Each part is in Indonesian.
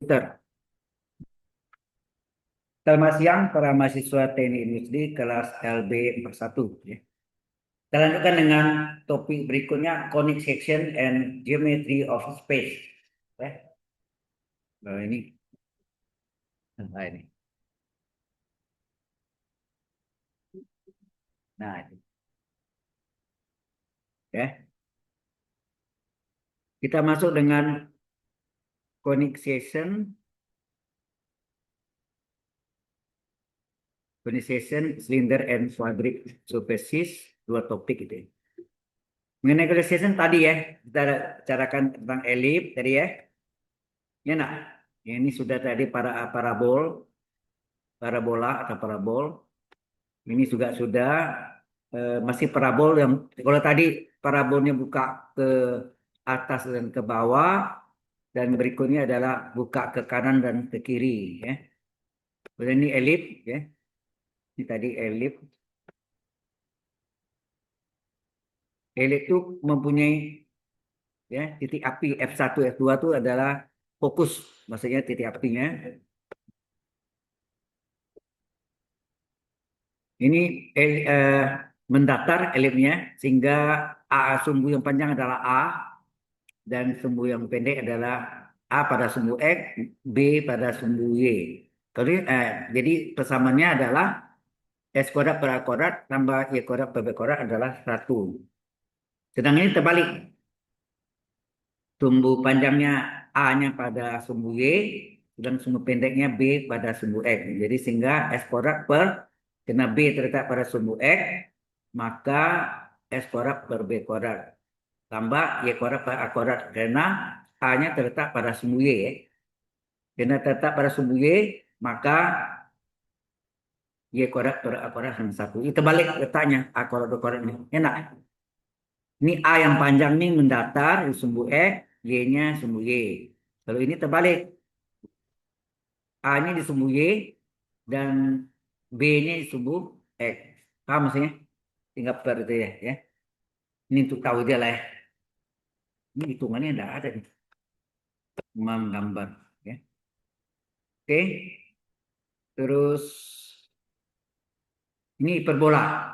Bentar. Selamat siang para mahasiswa Teknik Industri kelas LB 41. Ya. Kita lanjutkan dengan topik berikutnya, conic section and geometry of space. Ya. Nah, ini. Nah, ini. Ya. Kita masuk dengan conic section, cylinder and quadric surfaces, dua topik itu. Ya. Mengenai conic section tadi ya, kita bicarakan tentang elip tadi ya. Ya, nah, ini sudah tadi para parabola atau parabol. Ini juga sudah masih parabol yang kalau tadi parabolnya buka ke atas dan ke bawah dan berikutnya adalah buka ke kanan dan ke kiri ya. Kemudian ini elip ya. Ini tadi elip. Elip itu mempunyai ya titik api F1, F2 itu adalah fokus, maksudnya titik apinya. Ini mendatar elipnya sehingga A sumbu yang panjang adalah A dan sumbu yang pendek adalah A pada sumbu X, B pada sumbu Y. Jadi persamaannya adalah S kuadrat per A kuadrat tambah Y kuadrat per B kuadrat adalah 1. Sedangkan ini terbalik. Sumbu panjangnya A-nya pada sumbu Y dan sumbu pendeknya B pada sumbu X. Jadi sehingga S kuadrat per karena B terletak pada sumbu X, maka S kuadrat per B kuadrat tambah Y kuadrat per A kuadrat karena A-nya terletak pada sumbu Y. Karena terletak pada sumbu Y, maka Y kuadrat per A kuadrat sama 1. Itu balik letaknya A kuadrat B kuadrat ini. Enak. Ini A yang panjang ini mendatar di sumbu X, Y-nya sumbu Y. Kalau ini terbalik. A-nya di sumbu Y dan B-nya di sumbu X. Paham maksudnya? Tinggal per itu ya. Ya. Ini untuk tahu dia lah ya. Ini hitungannya tidak ada nih. Menggambar. Ya. Oke. Terus ini hiperbola.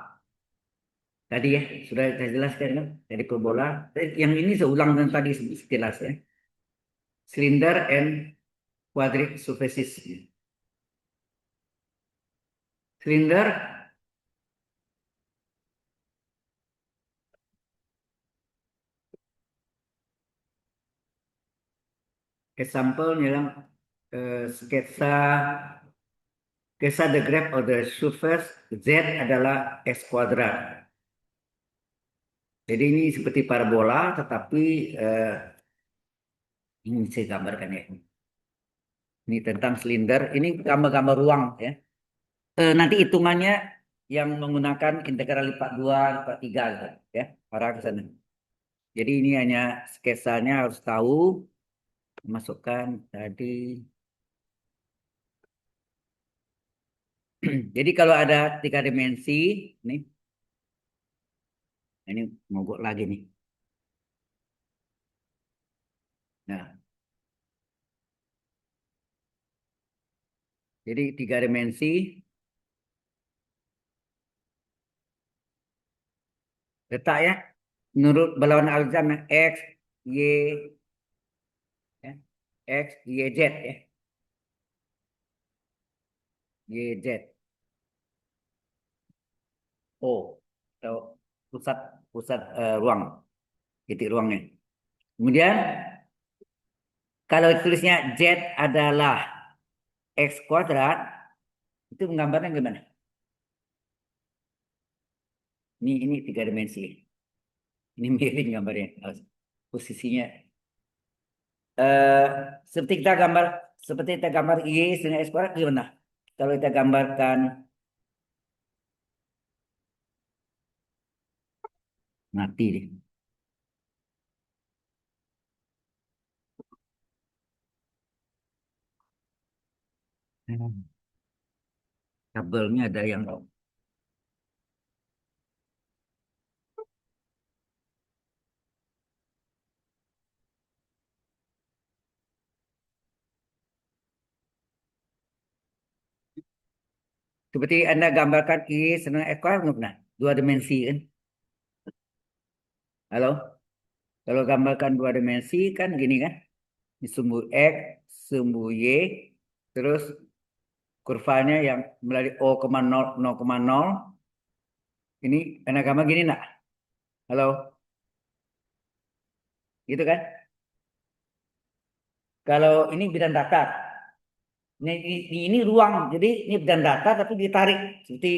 Tadi ya, sudah saya jelaskan kan? Jadi hiperbola. Yang ini saya ulang dengan tadi sekilas ya. Cylinder and quadric surfaces. Silinder, example dalam sketsa the graph of the surface Z adalah X kuadrat. Jadi ini seperti parabola, tetapi ini saya gambarkan ya. Ini tentang silinder. Ini gambar-gambar ruang ya. Nanti hitungannya yang menggunakan integral lipat 2 lipat 3 gitu, ya. Arah ke sana. Jadi ini hanya sketsanya harus tahu. Masukkan tadi. Jadi kalau ada 3 dimensi, ini mogok lagi nih. Nah, jadi 3 dimensi, letak ya, menurut berlawanan aljabar X, Y, ya, X, Y, Z ya, Y, Z, O, atau pusat pusat ruang, titik ruangnya. Kemudian kalau tulisnya Z adalah X kuadrat, itu menggambarnya gimana? Ini 3 dimensi. Ini miring gambarnya, posisinya. Eh, seperti kita gambar, seperti kita gambar Y dengan X kuadrat gimana? Kalau kita gambarkan mati deh. Kabelnya ada yang Seperti Anda gambarkan senang ekor, nggak pernah? Dua dimensi kan? Halo? Kalau gambarkan dua dimensi kan gini kan? Ini sumbu X, sumbu Y, terus kurvanya yang melalui O,0, 0,0. Ini Anda gambar gini nak? Halo? Gitu kan? Kalau ini bidang datar. Ini ruang, jadi ini bidang datar tapi ditarik. Seperti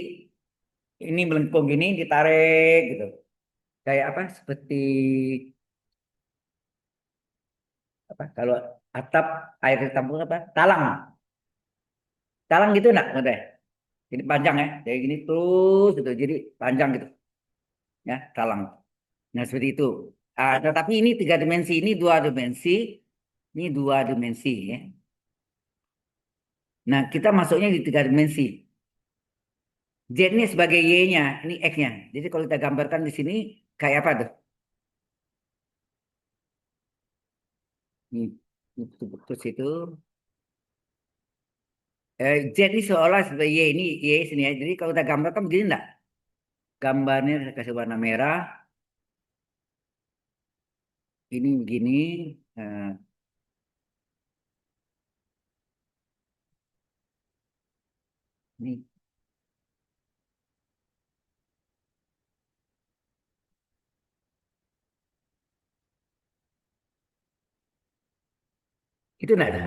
ini melengkung gini, ditarik gitu. Kayak apa? Seperti apa? Kalau atap air ditampung apa? Talang. Talang gitu nak, maksudnya. Jadi panjang ya, kayak gini terus gitu. Jadi panjang gitu, ya talang. Nah seperti itu. Tetapi ini tiga dimensi, ini dua dimensi, ini dua dimensi ya. Nah kita masuknya di tiga dimensi. Z ini sebagai Y-nya, ini X-nya. Jadi kalau kita gambarkan di sini kayak apa tuh? Ini putus itu. Z ini seolah sebagai Y ini Y sini ya. Jadi kalau kita gambarkan begini enggak? Gambarnya saya kasih warna merah. Ini begini. eh, ini itu enggak ada.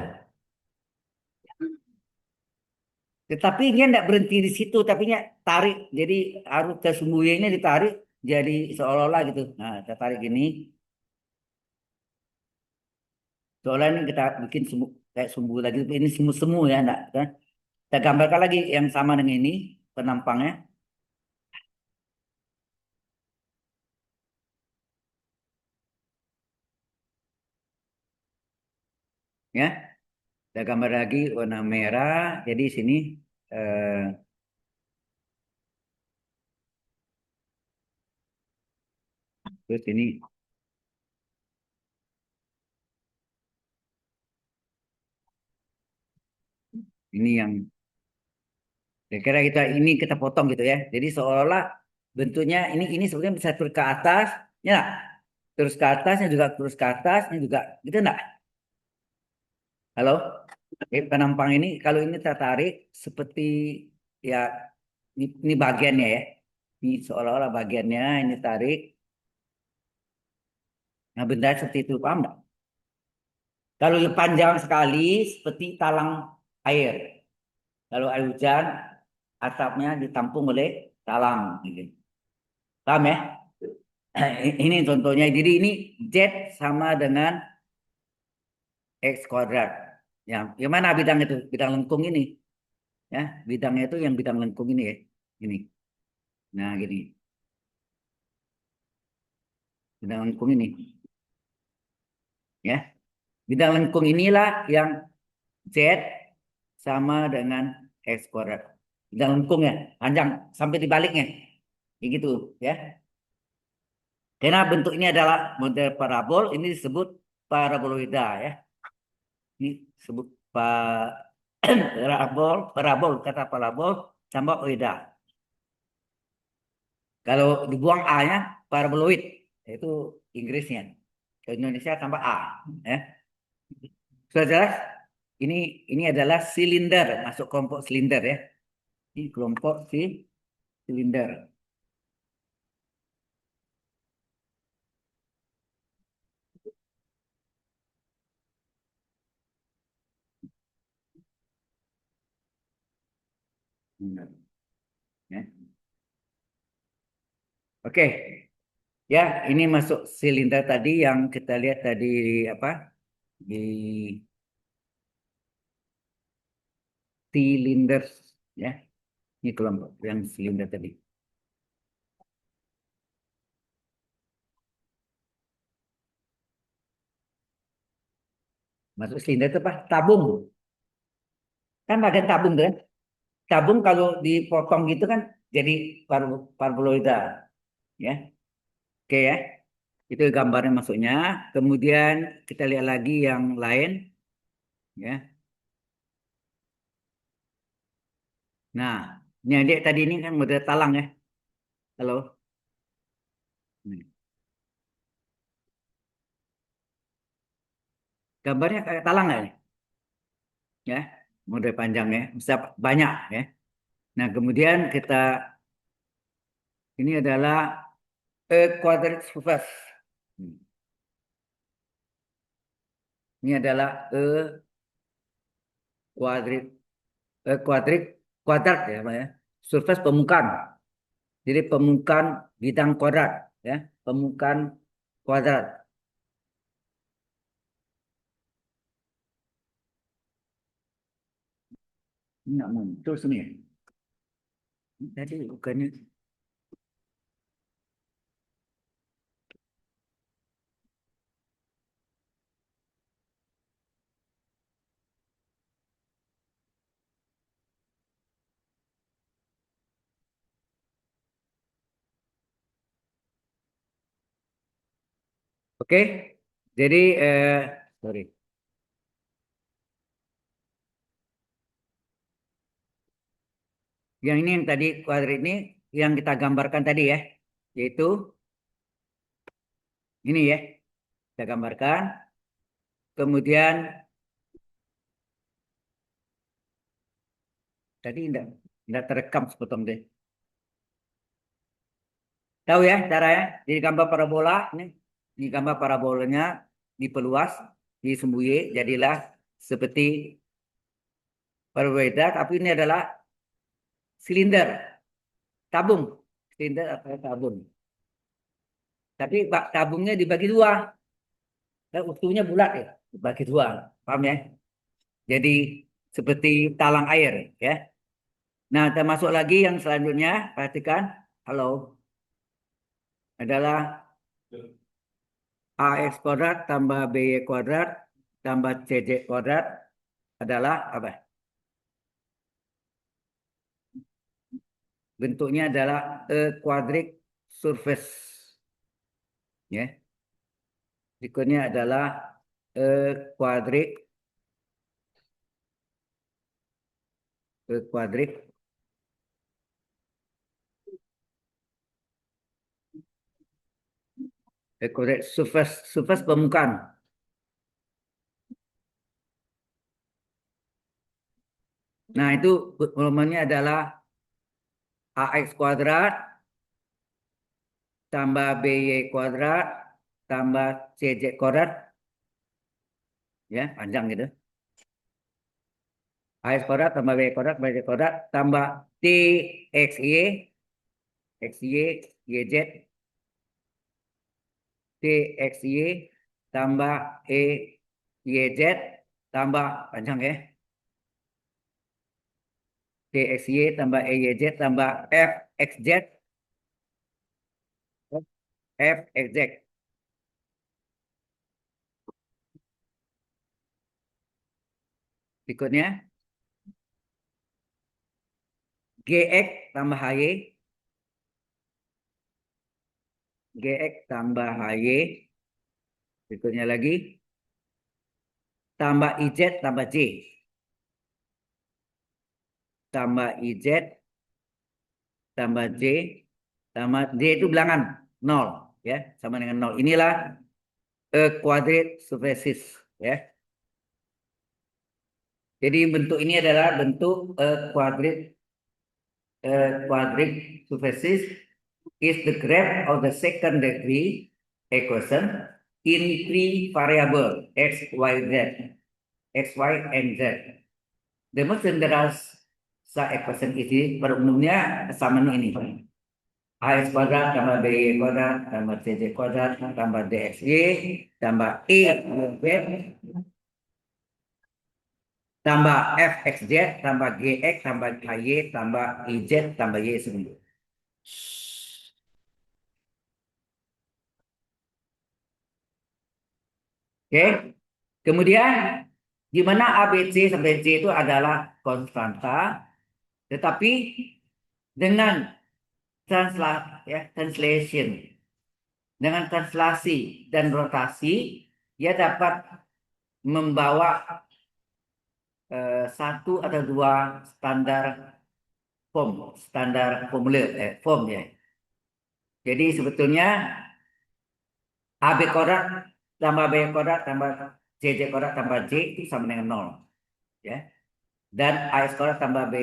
Tetapi dia tidak berhenti di situ, tapi dia tarik. Jadi arus ke sumbunya ditarik jadi seolah-olah gitu. Nah, kita tarik gini, seolah ini kita bikin sumbu, kayak sumbu lagi. Ini semu-semu ya, enggak kan? Kita gambarkan lagi yang sama dengan ini penampangnya, ya. Kita gambar lagi warna merah. Jadi sini eh, terus ini yang kira-kira kita potong gitu ya. Jadi seolah-olah bentuknya ini sebenarnya bisa terus ke atas, ya. Terus ke atasnya juga terus ke atasnya juga gitu enggak? Halo? Penampang ini kalau ini tertarik seperti ya ini bagiannya ya. Ini seolah-olah bagiannya ini tarik. Nah, benda seperti itu paham enggak? Kalau yang panjang sekali seperti talang air. Kalau air hujan atapnya ditampung oleh talang gitu. Paham ya? Ini contohnya. Jadi ini Z sama dengan X kuadrat. Yang mana bidang itu? Bidang lengkung ini. Ya, bidangnya itu yang bidang lengkung ini ya. Ini. Nah, gini. Bidang lengkung ini. Ya. Bidang lengkung inilah yang Z sama dengan X kuadrat. Bidang lengkung ya. Panjang sampai dibaliknya. Kayak gitu ya. Karena bentuk ini adalah model parabol. Ini disebut paraboloida ya. Ini disebut parabol, kata parabol tambah oida. Kalau dibuang A-nya paraboloid, itu Inggrisnya. Ke Indonesia tambah A, ya. Sudah jelas? Ini ini adalah silinder, masuk kelompok silinder ya. Ini kelompok silinder. Ya. Oke, ya ini masuk silinder tadi yang kita lihat tadi apa di silinder ya. Ini kelompok yang silinder tadi. Masuk silinder itu apa? Tabung. Kan bagian tabung tuh kan? Tabung kalau dipotong gitu kan jadi paraboloida ya. Oke ya. Itu gambarnya masuknya. Kemudian kita lihat lagi yang lain ya. Nah, Ini adik tadi ini kan model talang ya. Halo. Hmm. Gambarnya kayak talang nggak nih? Ya, model panjang ya. Bisa banyak ya. Nah, kemudian kita ini adalah quadratic surface. Hmm. Ini adalah quadrat quadrat kuadrat ya, Pak ya. Surface permukaan. Jadi permukaan bidang kuadrat ya, permukaan kuadrat. Ini nggak muncul sini ya. Tadi bukannya. Oke. Jadi sorry. Yang ini yang tadi kuadrat ini yang kita gambarkan tadi ya, yaitu ini ya, kita gambarkan. Kemudian tadi enggak terekam sepotong deh. Tahu ya caranya? Jadi gambar parabola ini gambar parabolanya diperluas, disembunyi, jadilah seperti parabola, tapi ini adalah silinder, tabung, silinder atau tabung. Tapi tabungnya dibagi dua, dan utuhnya bulat ya, dibagi dua, paham ya? Jadi seperti talang air ya. Nah, termasuk lagi yang selanjutnya, perhatikan, halo, adalah AX kuadrat tambah BY kuadrat tambah CJ kuadrat adalah apa? Bentuknya adalah quadratic surface. Ya. Berikutnya adalah quadratic quadratic quadratic surface permukaan. Nah, itu volumenya adalah AX kuadrat tambah BY kuadrat tambah CJ kuadrat, ya panjang gitu. AX kuadrat tambah BY kuadrat BY kuadrat tambah TXY XY YZ TXY tambah YZ tambah panjang ya, TXY tambah YZ tambah FXZ FXZ. Berikutnya GX tambah HY GX tambah HY. Berikutnya lagi tambah IZ tambah J tambah IZ tambah J tambah J itu bilangan nol ya, sama dengan nol. Inilah quadrate surfaces ya. Jadi bentuk ini adalah bentuk quadrate surfaces is the graph of the second degree equation in three variable x, y, and z. The most general equation ini pada umumnya sama ini. AX kuadrat tambah BY kuadrat tambah CJ kuadrat tambah DXY tambah tambah FXZ tambah GX tambah HY tambah IZ tambah Y sendiri. Oke. Kemudian di mana ABC sampai C itu adalah konstanta, tetapi dengan translation, dengan translasi dan rotasi, ia dapat membawa satu atau dua standar form, standar formulir, form ya. Jadi sebetulnya AB kuadrat tambah B kuadrat tambah CJ kuadrat tambah J itu sama dengan nol, ya. Dan AX kuadrat tambah B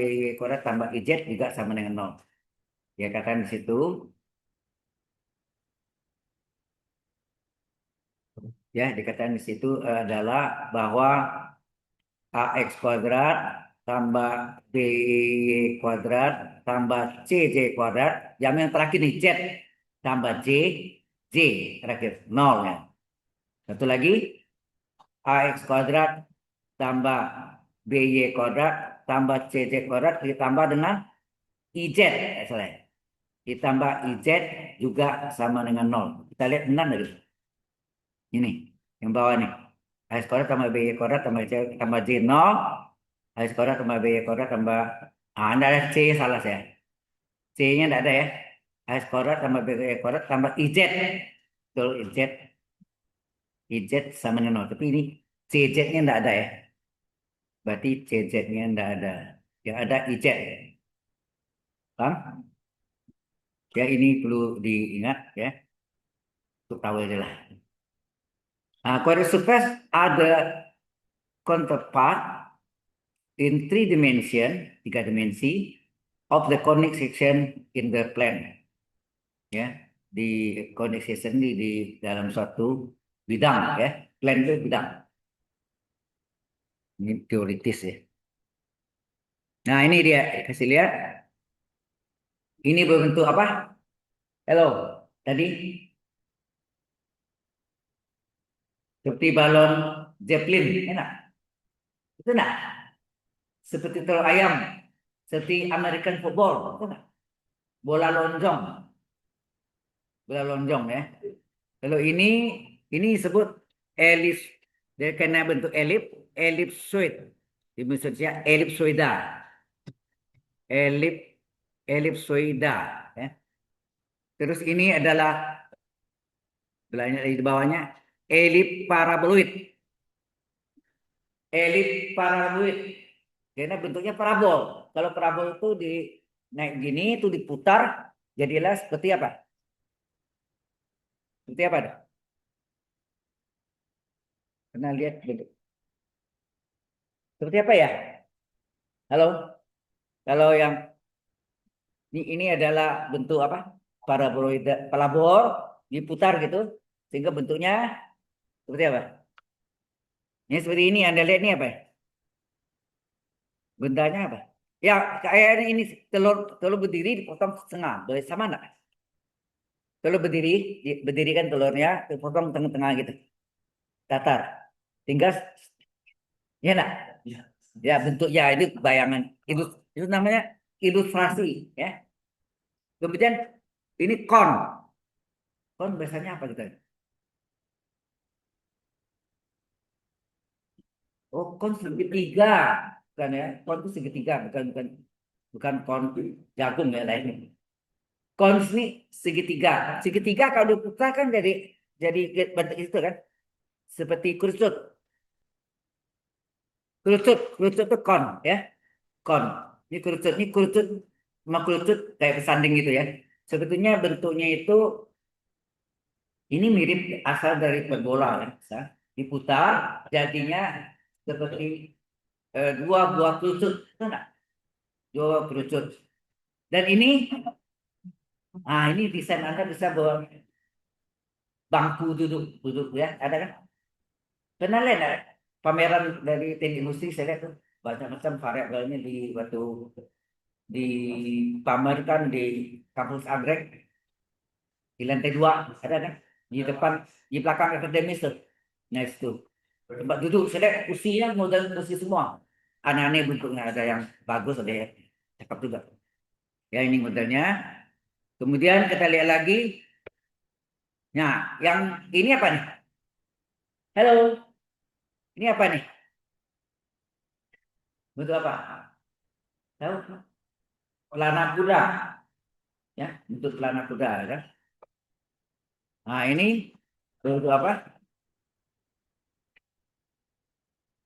kuadrat tambah IZ juga sama dengan nol. Ya katakan di situ, ya dikatakan di situ adalah bahwa AX kuadrat tambah BY kuadrat tambah CJ kuadrat, yang terakhir nih Z tambah J terakhir nol ya. Satu lagi AX kuadrat tambah BY kuadrat tambah CJ kuadrat ditambah dengan IZ, salah. Ditambah IZ juga sama dengan nol. Kita lihat benar nggak? Ini yang bawah nih. AX kuadrat tambah BY kuadrat tambah J nol. AX kuadrat tambah BY kuadrat tambah, anda ada C, salah saya. C-nya tidak ada ya. AX kuadrat tambah BY kuadrat tambah IZ. Betul, IZ sama dengan nol. Tapi ini CZ-nya tidak ada ya. Berarti CZ-nya tidak ada. Yang ada IZ. Paham? Ya ini perlu diingat ya. Untuk tahu aja lah. Nah, quadratic surface ada counterpart in three dimension, tiga dimensi, of the conic section in the plane. Ya, di conic section di dalam suatu bidang ya. Plane itu bidang. Ini teoritis ya. Nah, ini dia kasih lihat. Ini berbentuk apa? Hello. Tadi seperti balon Zeppelin, enak. Itu enggak? Seperti telur ayam, seperti American football, itu enggak? Bola lonjong, bola lonjong ya. Kalau ini disebut elips. Dia kena bentuk ellipsoid. Di maksudnya ellipsoida, elip, ellipsoida. Ya. Terus ini adalah belahnya di bawahnya paraboloid, paraboloid. Karena bentuknya parabol. Kalau parabol itu di naik gini, itu diputar, jadilah seperti apa? Seperti apa? Pernah lihat bentuk? Seperti apa ya? Halo? Kalau yang ini adalah bentuk apa? Paraboloid, parabol diputar gitu sehingga bentuknya seperti apa? Ini seperti ini Anda lihat ini apa? Bendanya apa? Ya kayak ini telur telur berdiri dipotong setengah. Boleh sama enggak? Telur berdiri, berdiri kan telurnya dipotong tengah-tengah gitu. Datar. Tinggal ya enggak? Ya, ya bentuknya itu bayangan. Itu namanya ilustrasi ya. Kemudian ini kon. Kon biasanya apa gitu? Oh, kon segitiga, bukan ya? Kon itu segitiga, bukan bukan bukan kon jagung ya lainnya. Kon ini segitiga. Segitiga kalau diputar kan jadi bentuk itu kan, seperti kerucut. Kerucut itu kon ya, kon. Ini kerucut sama kerucut kayak bersanding gitu ya. Sebetulnya bentuknya itu ini mirip asal dari perbola ya. Diputar jadinya seperti dua buah kerucut, itu enggak? Dua kerucut. Dan ini desain Anda bisa bawa bangku duduk, duduk ya, ada kan? Pernah lihat nggak? Pameran dari teknik industri saya lihat tuh banyak macam variabelnya di waktu dipamerkan di kampus Anggrek di lantai 2 ada kan? Di depan, di belakang akademis tuh. Nah itu tempat duduk saya lihat kursinya model kursi semua. Aneh-aneh bentuknya, ada yang bagus, ada yang cakep juga. Ya ini modelnya. Kemudian kita lihat lagi. Nah, yang ini apa nih? Halo, ini apa nih? Bentuk apa? Tahu? Pelana kuda, ya, bentuk pelana kuda, ya. Nah, ini bentuk apa?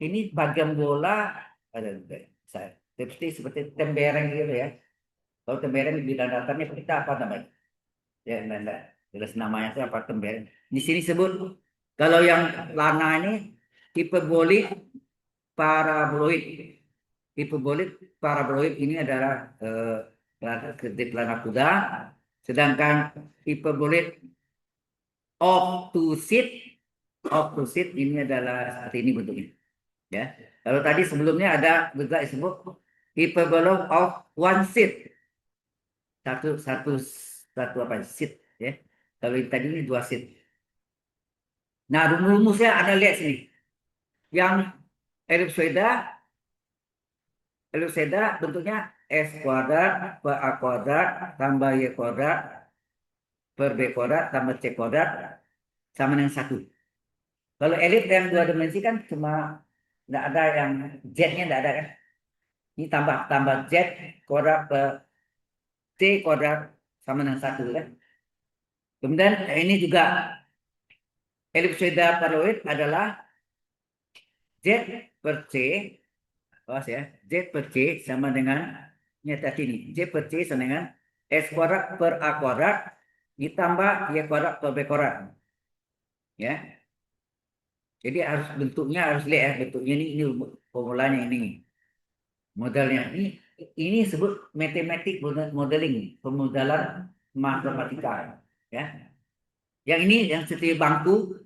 Ini bagian bola ada juga. Seperti tembereng gitu ya. Kalau tembereng di bidang datarnya kita apa namanya? Ya, enggak. Jelas namanya itu apa tembereng. Di sini sebut kalau yang lana ini hiperbolik paraboloid. Hiperbolik paraboloid ini adalah kedip lana kuda, sedangkan hiperbolik obtusit obtusit ini adalah seperti ini bentuknya. Ya. Kalau tadi sebelumnya ada juga disebut hyperboloid of one seat. Satu satu satu apa seat ya. Kalau yang tadi ini dua seat. Nah, rumusnya ada lihat sini. Yang elipsoida elipsoida bentuknya S kuadrat per A kuadrat tambah Y kuadrat per B kuadrat tambah C kuadrat sama dengan satu. Kalau elip yang dua dimensi kan cuma nggak ada yang Z-nya nggak ada kan. Ini tambah tambah Z kuadrat per C kuadrat sama dengan satu kan. Kemudian ini juga elipsoida paraboloid adalah Z per C, awas ya, Z per C sama dengan nyata ini. Z per C sama dengan S kuadrat per A kuadrat ditambah Y kuadrat per B kuadrat. Ya, jadi harus bentuknya harus lihat ya, bentuknya ini formulanya ini. Modelnya ini disebut matematik modeling, pemodelan matematika ya. Yang ini yang seperti bangku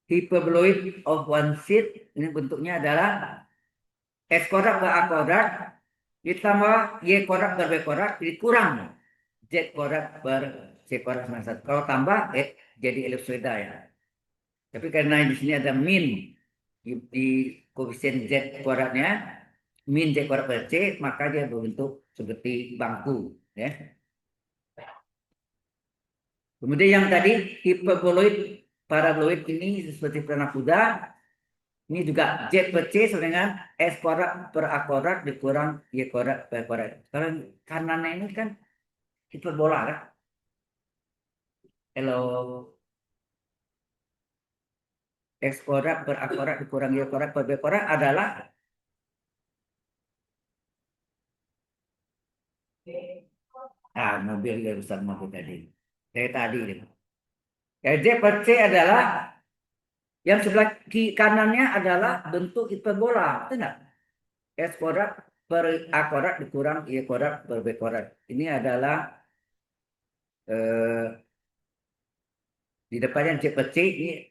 hyperboloid of one seat ini bentuknya adalah x kuadrat per a kuadrat ditambah y kuadrat per b kuadrat dikurang z kuadrat per c kuadrat sama satu. Kalau tambah jadi elipsoida ya. Tapi karena di sini ada min di koefisien z kuadratnya min z kuadrat per c maka dia berbentuk seperti bangku ya. Kemudian yang tadi hiperboloid paraboloid ini seperti pelana kuda. Ini juga Z per C sama dengan S kuadrat per A kuadrat dikurang Y kuadrat per kuadrat. Kalau kanannya ini kan hiperbola kan. Kalau X kuadrat per A kuadrat dikurang Y kuadrat per B kuadrat adalah mobil yang besar mobil tadi. Kayak tadi. Z per C adalah yang sebelah kanannya adalah bentuk hiperbola. Betul nggak? S kuadrat per A kuadrat dikurang Y kuadrat per B kuadrat. Ini adalah eh, di depannya C per C ini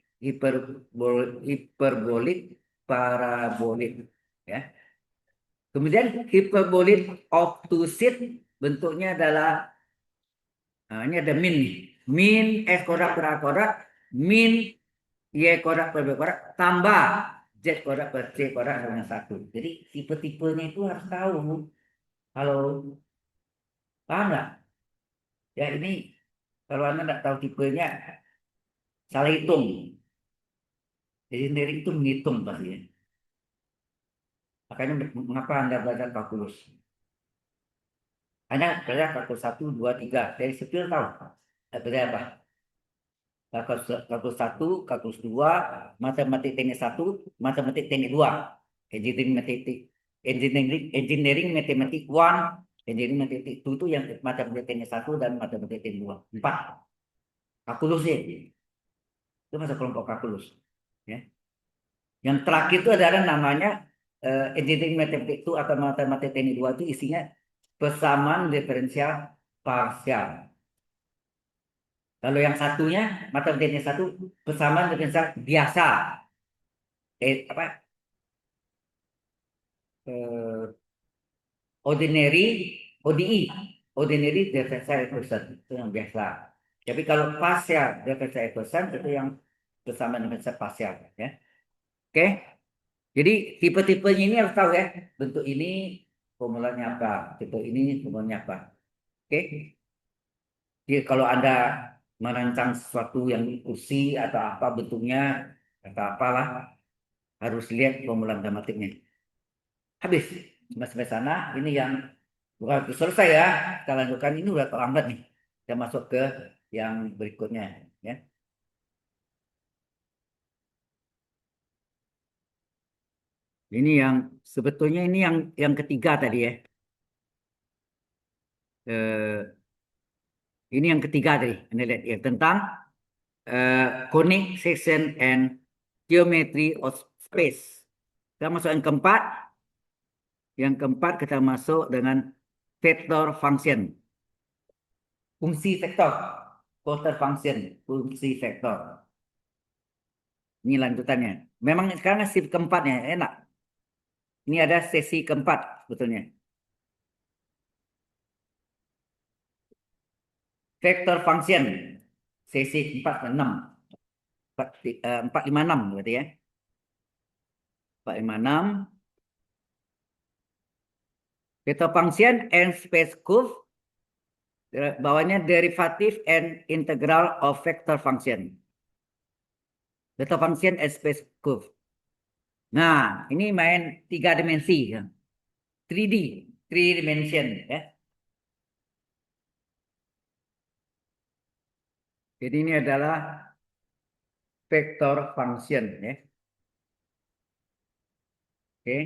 hiperbolik parabolik ya. Kemudian hiperbolik obtusit bentuknya adalah ini ada min nih. Min S kuadrat per A kuadrat min Y kuadrat per B kuadrat tambah Z kuadrat per C kuadrat sama satu. Jadi tipe-tipenya itu harus tahu. Kalau paham nggak? Ya ini kalau Anda nggak tahu tipenya salah hitung. Jadi sendiri itu menghitung pasti ya. Makanya mengapa Anda belajar kalkulus? Anda belajar kalkulus satu, 2, 3. Dari sipil tahu. Belajar apa? Kalkulus satu, kalkulus 2, matematik teknik satu, matematik teknik 2. Engineering matematik, engineering matematik 1, engineering matematik 2 itu yang matematik teknik satu dan matematik teknik 2. 4. Kalkulus ya. Itu masuk kelompok kalkulus. Ya. Yang terakhir itu adalah namanya engineering matematik 2 atau matematik teknik 2 itu isinya persamaan diferensial parsial. Kalau yang satunya matematiknya satu persamaan diferensial biasa. Apa? Eh, ordinary ODI, ordinary differential equation itu yang biasa. Tapi kalau partial differential equation itu yang persamaan diferensial parsial ya. Oke. Jadi tipe-tipenya ini harus tahu ya. Bentuk ini formulanya apa, tipe ini formulanya apa. Oke. Jadi kalau Anda merancang sesuatu yang kursi atau apa bentuknya atau apalah harus lihat formula matematiknya. Habis. Sampai sana ini yang bukan selesai ya. Kita lanjutkan ini udah terlambat nih. Kita masuk ke yang berikutnya ya. Ini yang sebetulnya ini yang ketiga tadi ya. Eh, ini yang ketiga tadi, Anda lihat yang tentang conic section and geometry of space. Kita masuk yang keempat. Yang keempat kita masuk dengan vector function. Fungsi vektor. Vector function. Fungsi vektor. Ini lanjutannya. Memang sekarang shift keempatnya enak. Ini ada sesi keempat sebetulnya. Vector function. Sesi 4 ke 6. 456 berarti ya. 456. Vector function and space curve. Bawahnya derivative and integral of vector function. Vector function and space curve. Nah, ini main 3 dimensi. 3D, 3 dimension ya. Jadi ini adalah vector function ya. Oke.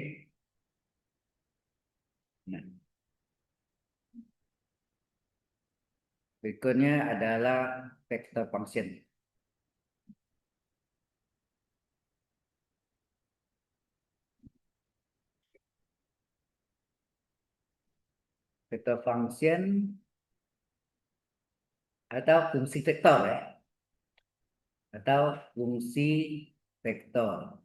Nah, berikutnya adalah vector function. Vector function atau fungsi vektor ya. Atau fungsi vektor.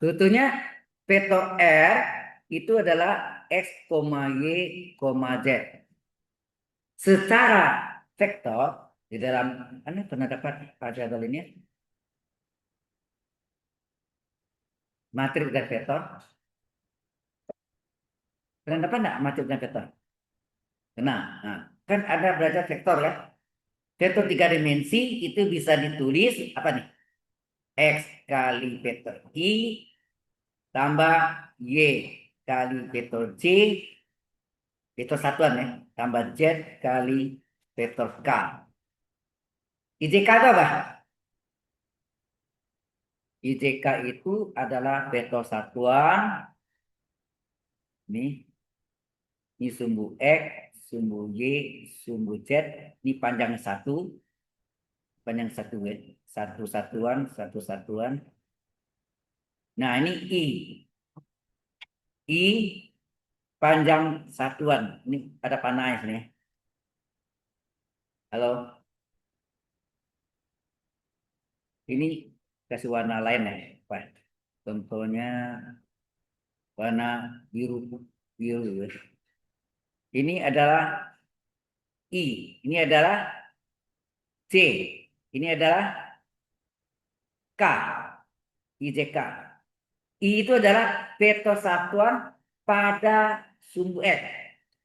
Sebetulnya vektor R itu adalah X, Y, Z. Secara vektor di dalam, Anda pernah dapat pada ini matriks dan vektor? Pernah dapat enggak matriks dan vektor? Nah, kan ada belajar vektor kan? Vektor 3 dimensi itu bisa ditulis apa nih? X kali vektor Y tambah Y kali vektor Z, vektor satuan ya, tambah Z kali vektor K. IJK itu apa? IJK itu adalah vektor satuan. Ini sumbu X, sumbu Y, sumbu Z. Ini panjang satu ya. Satu satuan, satu satuan. Nah, ini I. I panjang satuan. Ini ada panah ya sini. Halo. Ini kasih warna lain ya, Pak. Contohnya warna biru biru ya. Ini adalah I. Ini adalah C. Ini adalah K. IJK. I itu adalah vektor satuan pada sumbu X.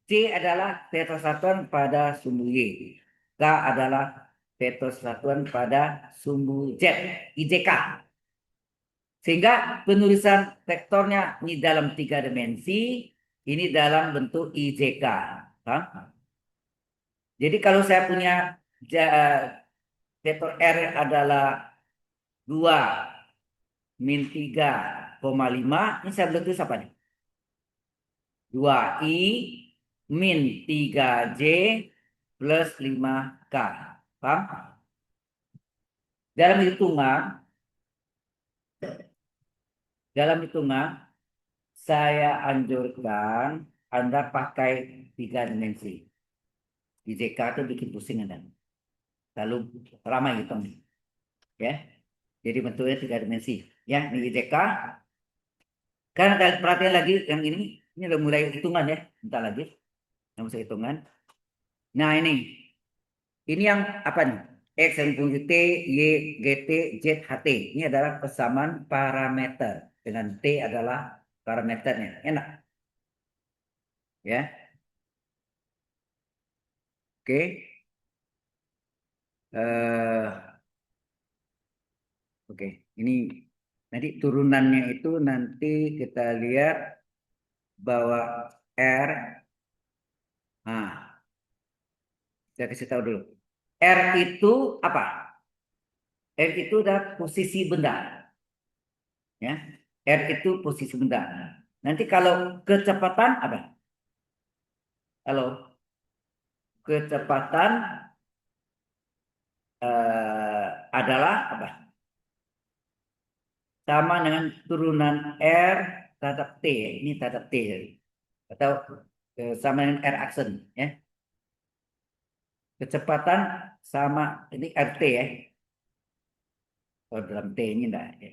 C adalah vektor satuan pada sumbu Y. K adalah vektor satuan pada sumbu Z. IJK. Sehingga penulisan vektornya ini dalam 3 dimensi, ini dalam bentuk IJK. Jadi kalau saya punya vektor R adalah 2 min 3,5, ini saya boleh tulis apa nih? 2I min 3J plus 5K. Paham? Dalam hitungan saya anjurkan Anda pakai 3 dimensi. Di JK itu bikin pusing Anda. Lalu ramai hitung. Ya. Jadi bentuknya 3 dimensi. Ya, ini JK. Kan perhatian lagi yang ini udah mulai hitungan ya. Bentar lagi. Yang bisa hitungan. Nah, ini yang apa nih? X yang fungsi T, Y, GT, Z, HT. Ini adalah persamaan parameter. Dengan T adalah parameternya. Enak. Ya. Oke. Oke. Ini nanti turunannya itu nanti kita lihat bahwa R. Nah, saya kasih tahu dulu. R itu apa? R itu adalah posisi benda. Ya. R itu posisi benda. Nanti kalau kecepatan apa? Kalau kecepatan adalah apa? Sama dengan turunan R terhadap T. Ini terhadap T. Atau sama dengan R aksen. Ya. Kecepatan sama, ini RT ya. Kalau dalam T ini enggak. Ya.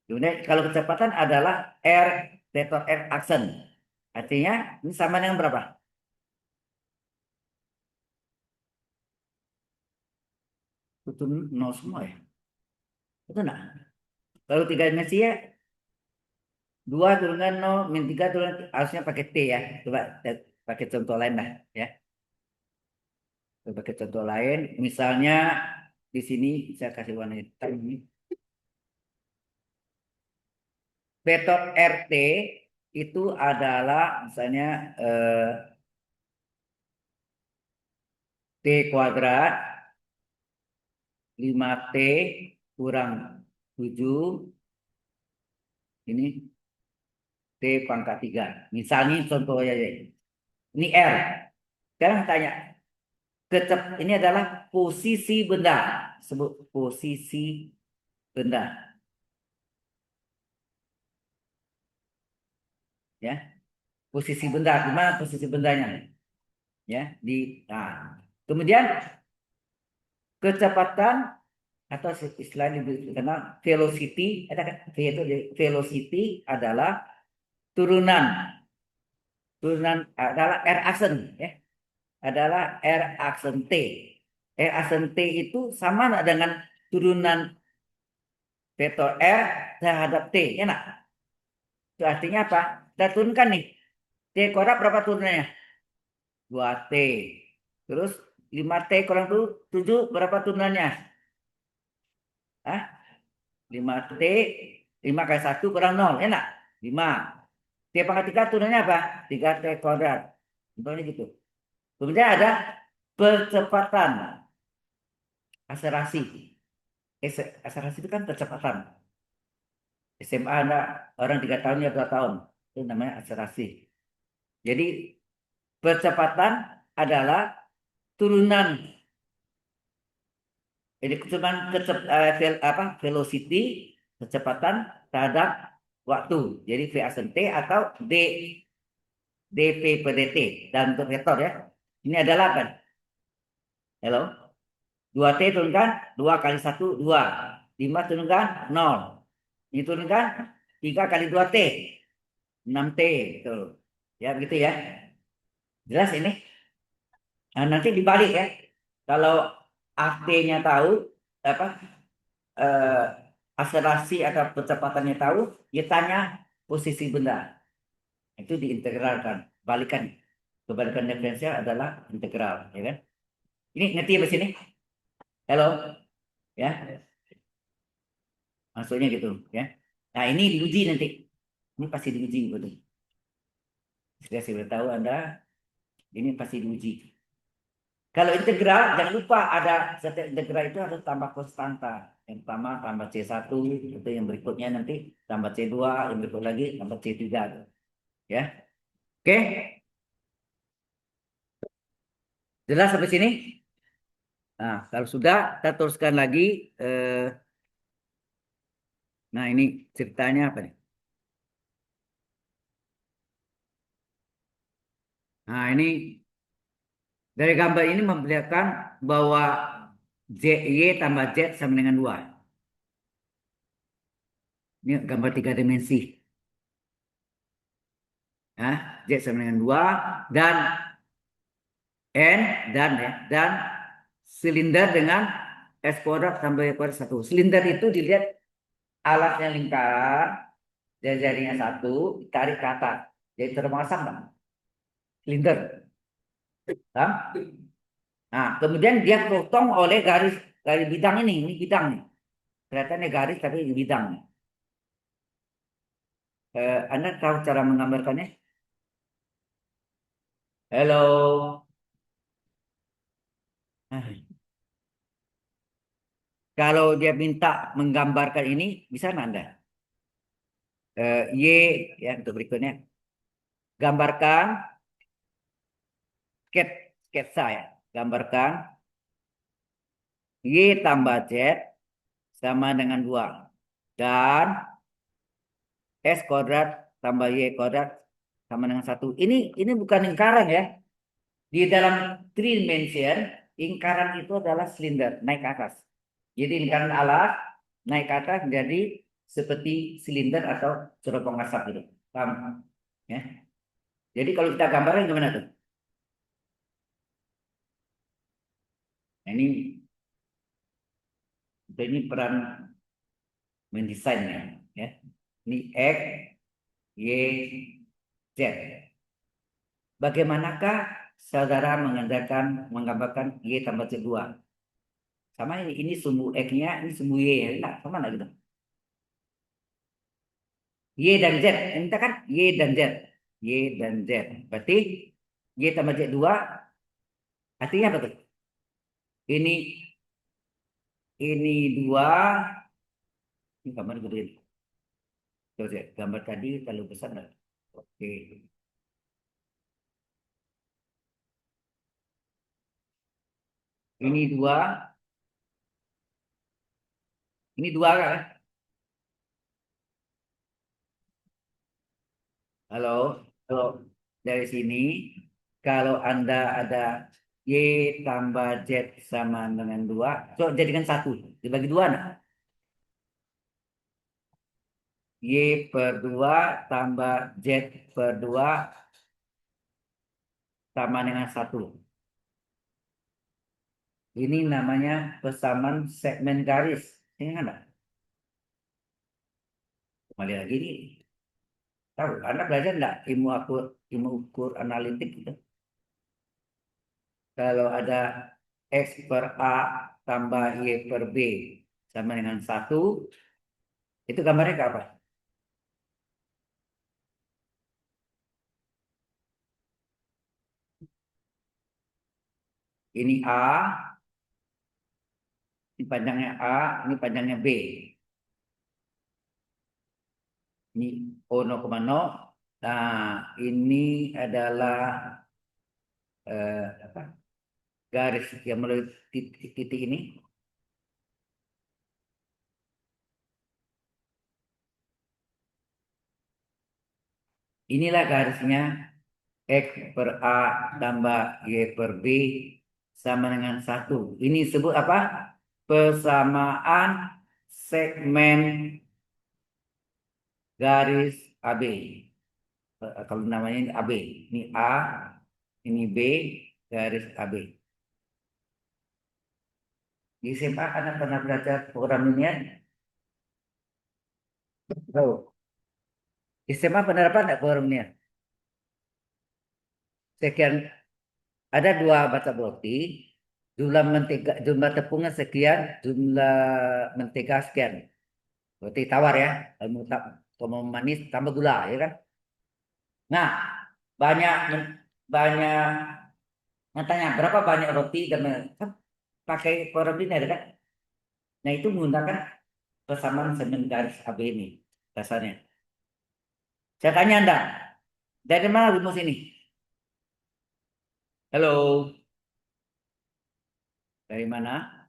Kemudian kalau kecepatan adalah R vektor R aksen. Artinya ini sama dengan berapa? Itu nol semua ya. Itu enggak? Kalau tiga dimensi ya, dua turunkan nol, min tiga turunkan, harusnya pakai T ya. Coba pakai contoh lain lah ya. Coba pakai contoh lain. Misalnya di sini saya kasih warna hitam ini. Vektor RT itu adalah misalnya T kuadrat 5T kurang 7 ini T pangkat 3. Misalnya contohnya ya. Ini R. Sekarang tanya, ini adalah posisi benda. Sebut posisi benda. Ya, posisi benda. Di mana posisi bendanya? Ya, nah. Kemudian kecepatan atau istilah lebih dikenal velocity, ada kan? Yaitu velocity adalah turunan turunan adalah R aksen ya, adalah R aksen T. R aksen T itu sama nggak dengan turunan vektor R terhadap T, ya nak? Itu artinya apa? Kita turunkan nih. T kuadrat berapa turunannya? 2T. Terus 5T kurang 7 berapa turunannya? Hah? 5T, 5 kali 1 kurang 0, enak? 5. T pangkat 3 turunannya apa? 3T kuadrat. Contohnya gitu. Kemudian ada percepatan akselerasi. Akselerasi itu kan percepatan. SMA ada orang 3 tahun ya 2 tahun. Itu namanya akselerasi. Jadi percepatan adalah turunan. Jadi cuman velocity kecepatan terhadap waktu. Jadi V aksen T atau dp per dt dalam bentuk vektor ya. Ini adalah apa? Hello. 2T turunkan 2 kali 1 2. 5 turunkan 0. Ini turunkan 3 kali 2T 6T. Tuh. Ya begitu ya. Jelas ini? Nah, nanti dibalik ya. Kalau AT-nya tahu apa eh, akselerasi atau kecepatannya tahu, dia tanya posisi benda. Itu diintegralkan, balikan. Kebalikan diferensial adalah integral, ya kan? Ini ngerti ya sini? Halo, ya, maksudnya gitu, ya. Nah ini diuji nanti, ini pasti diuji, betul. Saya tahu Anda, ini pasti diuji. Kalau integral, jangan lupa ada setiap integral itu harus tambah konstanta. Yang pertama tambah C1, itu yang berikutnya nanti tambah C2, yang berikut lagi tambah C3. Ya, oke, jelas sampai sini? Nah, kalau sudah, kita teruskan lagi. Eh, nah, ini ceritanya apa nih? Nah, ini dari gambar ini memperlihatkan bahwa Y tambah Z sama dengan 2. Ini gambar 3 dimensi. Ya, Z sama dengan 2 dan N dan silinder dengan S kuadrat tambah Y kuadrat 1. Silinder itu dilihat alatnya lingkar, jari-jarinya 1, tarik ke atas. Jadi termasang kan? Silinder. Nah, kemudian dia potong oleh garis garis bidang ini bidang nih. Kelihatannya garis tapi bidang. Anda tahu cara menggambarkannya? Halo. Nah, kalau dia minta menggambarkan ini, bisa nggak Anda? Y ya untuk berikutnya. Gambarkan sketsa ya. Gambarkan Y tambah Z sama dengan 2. Dan S kuadrat tambah Y kuadrat sama dengan 1. Ini bukan lingkaran ya. Di dalam three dimension, lingkaran itu adalah silinder naik ke atas. Jadi lingkaran alas naik ke atas menjadi seperti silinder atau cerobong asap gitu. Paham? Ya. Jadi kalau kita gambarkan gimana tuh? Nah, ini peran mendesainnya ya. Ini X, Y, Z. Bagaimanakah saudara menggambarkan Y tambah Z2? Sama ini sumbu X-nya, ini sumbu Y ya. Nah, sama lah gitu. Y dan Z. Ini kan Y dan Z. Y dan Z. Berarti Y tambah Z2 artinya apa tuh? Ini ini dua, ini gambar gede. Coba gambar tadi terlalu besar nggak? Oke. Ini dua, ini dua kan? Halo, kalau dari sini, kalau Anda ada Y tambah Z sama dengan 2, so jadikan satu, dibagi dua, nah. Y per 2 tambah Z per 2 sama dengan satu. Ini namanya persamaan segmen garis. Ini kan enggak? Kembali lagi nih. Tahu, Anda belajar enggak ilmu ukur analitik gitu? Kalau ada X per A tambah Y per B sama dengan satu, itu gambarnya ke apa? Ini A, ini panjangnya A, ini panjangnya B. Ini O 0,0. Nah, ini adalah apa? Garis yang melalui titik ini. Inilah garisnya X per A tambah Y per B sama dengan satu. Ini disebut apa? Persamaan segmen garis AB. Kalau namanya ini AB. Ini A, ini B, garis AB. Di SMA Anda pernah belajar program ini ya? Tahu. Di SMA pernah apa enggak program ini ya? Sekian, ada dua bata roti, jumlah tepungnya sekian, jumlah mentega sekian. Roti tawar ya, kalau mau manis tambah gula ya kan. Nah, banyak banyak tanya berapa banyak roti dan kan pakai program ini ada kan. Nah, itu menggunakan persamaan segmen garis AB ini dasarnya. Saya tanya Anda, dari mana rumus ini? Halo, dari mana?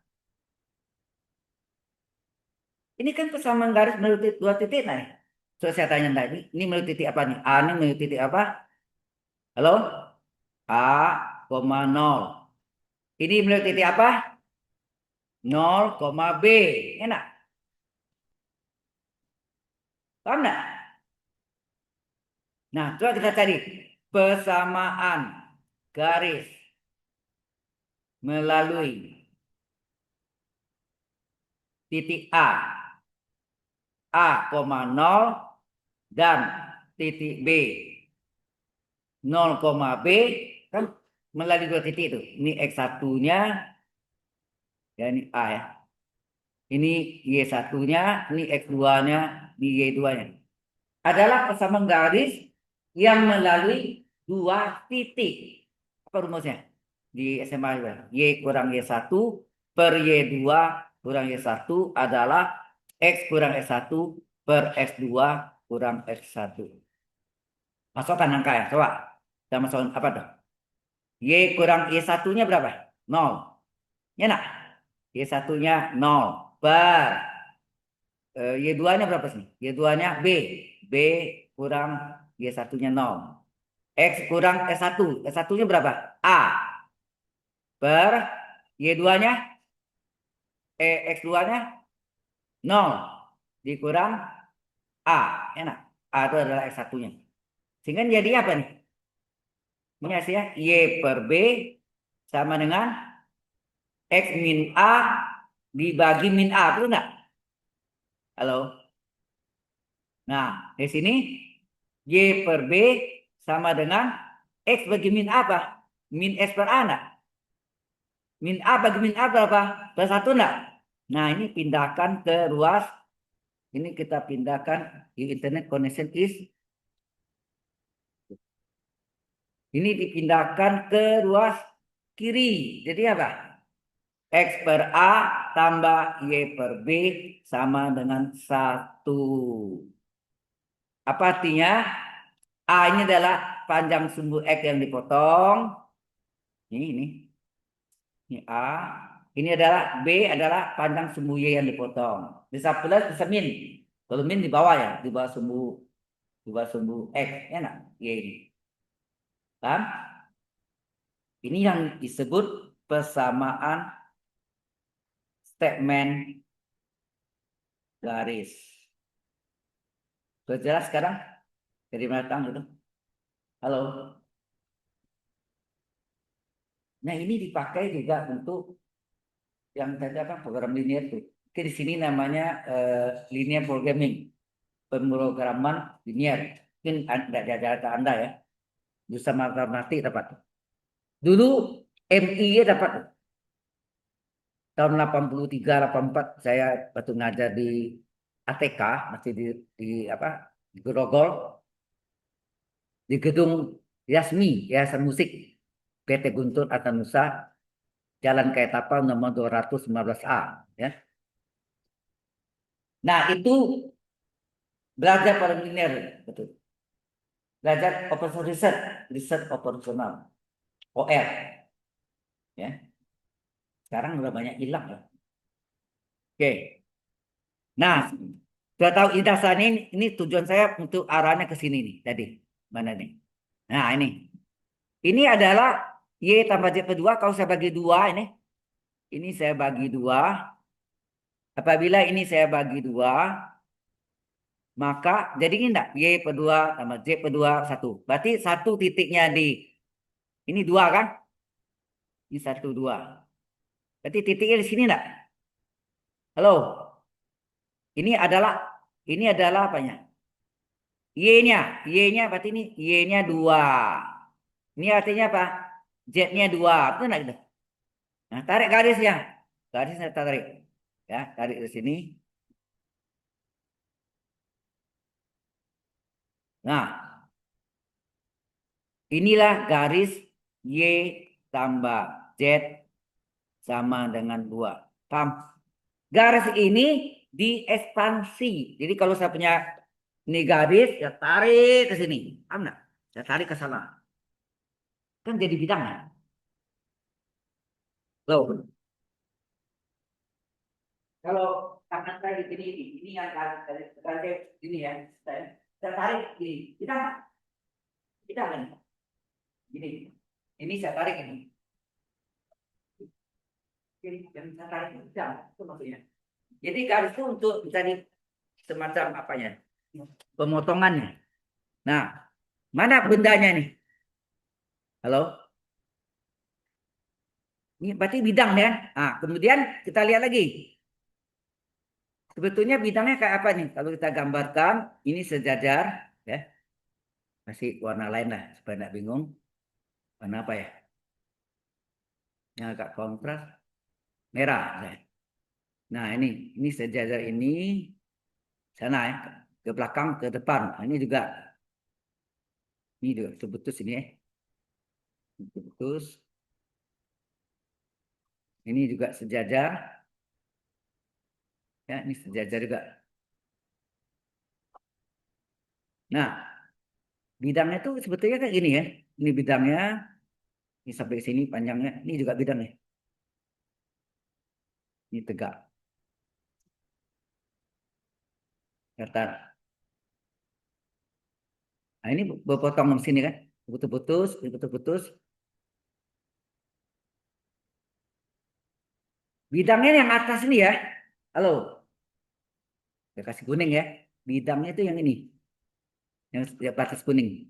Ini kan persamaan garis melalui dua titik, nah. So, saya tanya tadi, ini melalui titik apa nih? A ini melalui titik apa? Halo? A, koma nol. Ini melalui titik apa? Nol, koma B. Enak. Paham nggak? Nah, coba kita cari persamaan garis melalui titik A, koma nol dan titik B 0, B kan melalui dua titik itu. Ini X1-nya dan ini A ya. Ini Y1-nya, ini X2-nya, ini Y2-nya. Adalah persamaan garis yang melalui dua titik. Apa rumusnya? Di SMA juga. Y kurang Y1 per Y2 kurang Y1 adalah X kurang X1 per X2 kurang X1. Masukkan angka ya, coba. Kita masukkan apa tuh? Y kurang Y1-nya berapa? 0. Ya nak? Y1-nya 0. Y2-nya berapa sih? Y2-nya B. B kurang Y1-nya 0. X kurang S1. S1-nya berapa? A. Per Y2-nya, X2-nya 0. Dikurang A. Enak. A itu adalah X1-nya. Sehingga jadi apa nih? Ini hasilnya Y per B sama dengan X min A dibagi min A. Betul nggak? Halo? Nah, di sini Y per B sama dengan X bagi min A apa? Min S per A enggak? Min A bagi min A berapa? Per 1 enggak? Nah, ini pindahkan ke ruas. Ini kita pindahkan di internet connection is. Ini dipindahkan ke ruas kiri. Jadi apa? X per A tambah Y per B sama dengan 1. Apa artinya? A ini adalah panjang sumbu X yang dipotong. Ini A. Ini adalah B adalah panjang sumbu Y yang dipotong. Bisa plus, bisa min. Kalau min di bawah ya, di bawah sumbu X. Enak, Y ini. Paham? Ini yang disebut persamaan statement garis. Sudah jelas sekarang? Dari mana datang itu? Halo. Nah, ini dipakai juga untuk yang tadi apa program linear itu. Oke, di sini namanya linear programming, pemrograman linear. Mungkin tidak diajar ke Anda ya. Jurusan matematik dapat. Dulu MI dapat tahun 83 84 saya waktu ngajar di ATK masih di apa di Grogol di gedung Yasmi Yayasan Musik PT Guntur Atanusa Jalan Kaitapal nomor 215A ya. Nah, itu belajar pada linear betul. Belajar operation research, research operasional, OR ya. Sekarang udah banyak hilang ya. Oke. Nah, sudah tahu ini dasarnya ini tujuan saya untuk arahnya ke sini nih tadi. Mana nih? Nah, ini. Ini adalah Y tambah Z per 2 kalau saya bagi 2 ini. Ini saya bagi 2. Apabila ini saya bagi 2, maka jadi ini enggak Y per 2 tambah Z per 2 1. Berarti satu titiknya di ini 2 kan? Ini 1 2. Berarti titiknya di sini enggak? Halo. Ini adalah apanya? Y-nya. Y-nya berarti ini Y-nya 2. Ini artinya apa? Z-nya 2. Betul enggak gitu? Nah, tarik garisnya. Garisnya tarik. Ya, tarik ke sini. Nah, inilah garis Y tambah Z sama dengan 2. Paham? Garis ini diekspansi. Jadi kalau saya punya ini garis, ya tarik ke sini. Paham nggak? Saya tarik ke sana. Kan jadi bidang ya. Loh, kalau tangan saya di sini, ini yang garis ini ya. Saya tarik ini. Kita kan? Gini. Ini saya tarik ini. Yang saya tarik ini. Itu maksudnya. Jadi garis itu untuk mencari semacam apanya? Pemotongannya. Nah, mana bendanya nih? Halo? Ini berarti bidang ya. Nah, kemudian kita lihat lagi. Sebetulnya bidangnya kayak apa nih? Kalau kita gambarkan, ini sejajar, ya. Masih warna lain lah, supaya tidak bingung. Warna apa ya? Yang agak kontras, merah. Ya. Nah, ini sejajar ini sana ya, ke belakang, ke depan. Nah, ini juga sebetus ini ya. Sebetus. Ini juga sejajar. Ya, ini sejajar juga. Nah, bidangnya itu sebetulnya kayak gini ya. Ini bidangnya, ini sampai sini panjangnya. Ini juga bidangnya. Ini tegak. Datar. Nah, ini berpotong di sini kan. Putus-putus, putus-putus. Bidangnya yang atas ini ya. Halo, saya kasih kuning ya. Bidangnya itu yang ini. Yang batas kuning.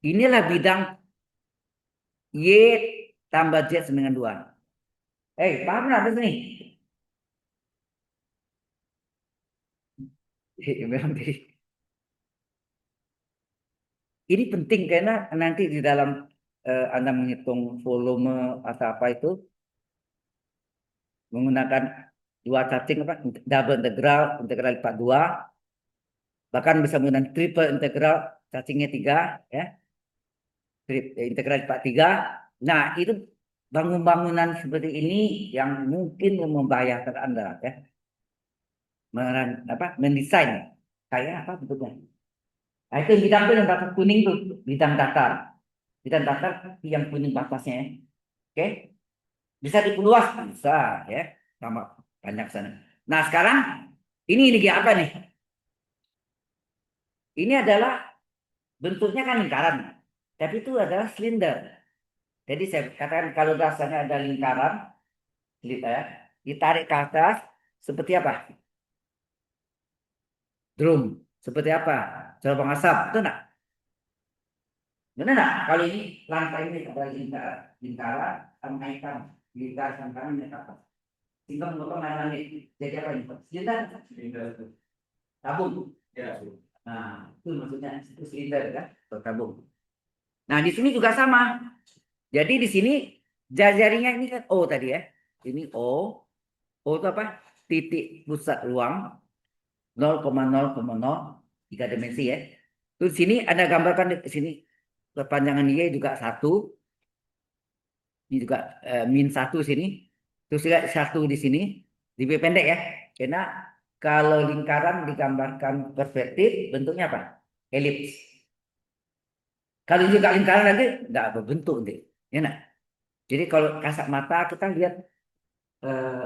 Inilah bidang Y tambah Z sama dengan 2. Paham nggak di sini? Memang ini penting karena nanti di dalam Anda menghitung volume atau apa itu menggunakan dua cacing apa double integral integral lipat 2 bahkan bisa menggunakan triple integral cacingnya 3 ya integral lipat 3. Nah itu bangunan seperti ini yang mungkin membahayakan Anda ya mendesain kayak apa bentuknya. Nah itu bidang itu yang batas kuning tuh bidang datar. Bidang datar yang kuning batasnya ya. Oke. Bisa diperluas, bisa ya, sama banyak sana. Nah sekarang ini apa nih? Ini adalah bentuknya kan lingkaran, tapi itu adalah silinder. Jadi saya katakan kalau dasarnya ada lingkaran, ya, ditarik ke atas seperti apa? Drum. Seperti apa? Cerobong asap, itu enggak? Benar enggak? Kalau ini lantai ini ada lingkaran, kenaikan lingkaran kanan dan atas. Sehingga memotong lain-lain. Jadi apa ini? Silinder. Tabung. Ya. Nah, itu maksudnya itu silinder kan, atau tabung. Nah, di sini juga sama. Jadi di sini jari-jarinya ini kan O tadi ya. Ini O. O itu apa? Titik pusat ruang 0,0,0 tiga dimensi ya. Terus sini ada gambarkan di sini kepanjangan Y juga 1. Ini juga -1 sini. Terus juga 1 di sini. Lebih pendek ya. Karena kalau lingkaran digambarkan perspektif bentuknya apa? Elips. Kalau juga lingkaran lagi nggak berbentuk nanti. Ya nak? Jadi kalau kasat mata kita lihat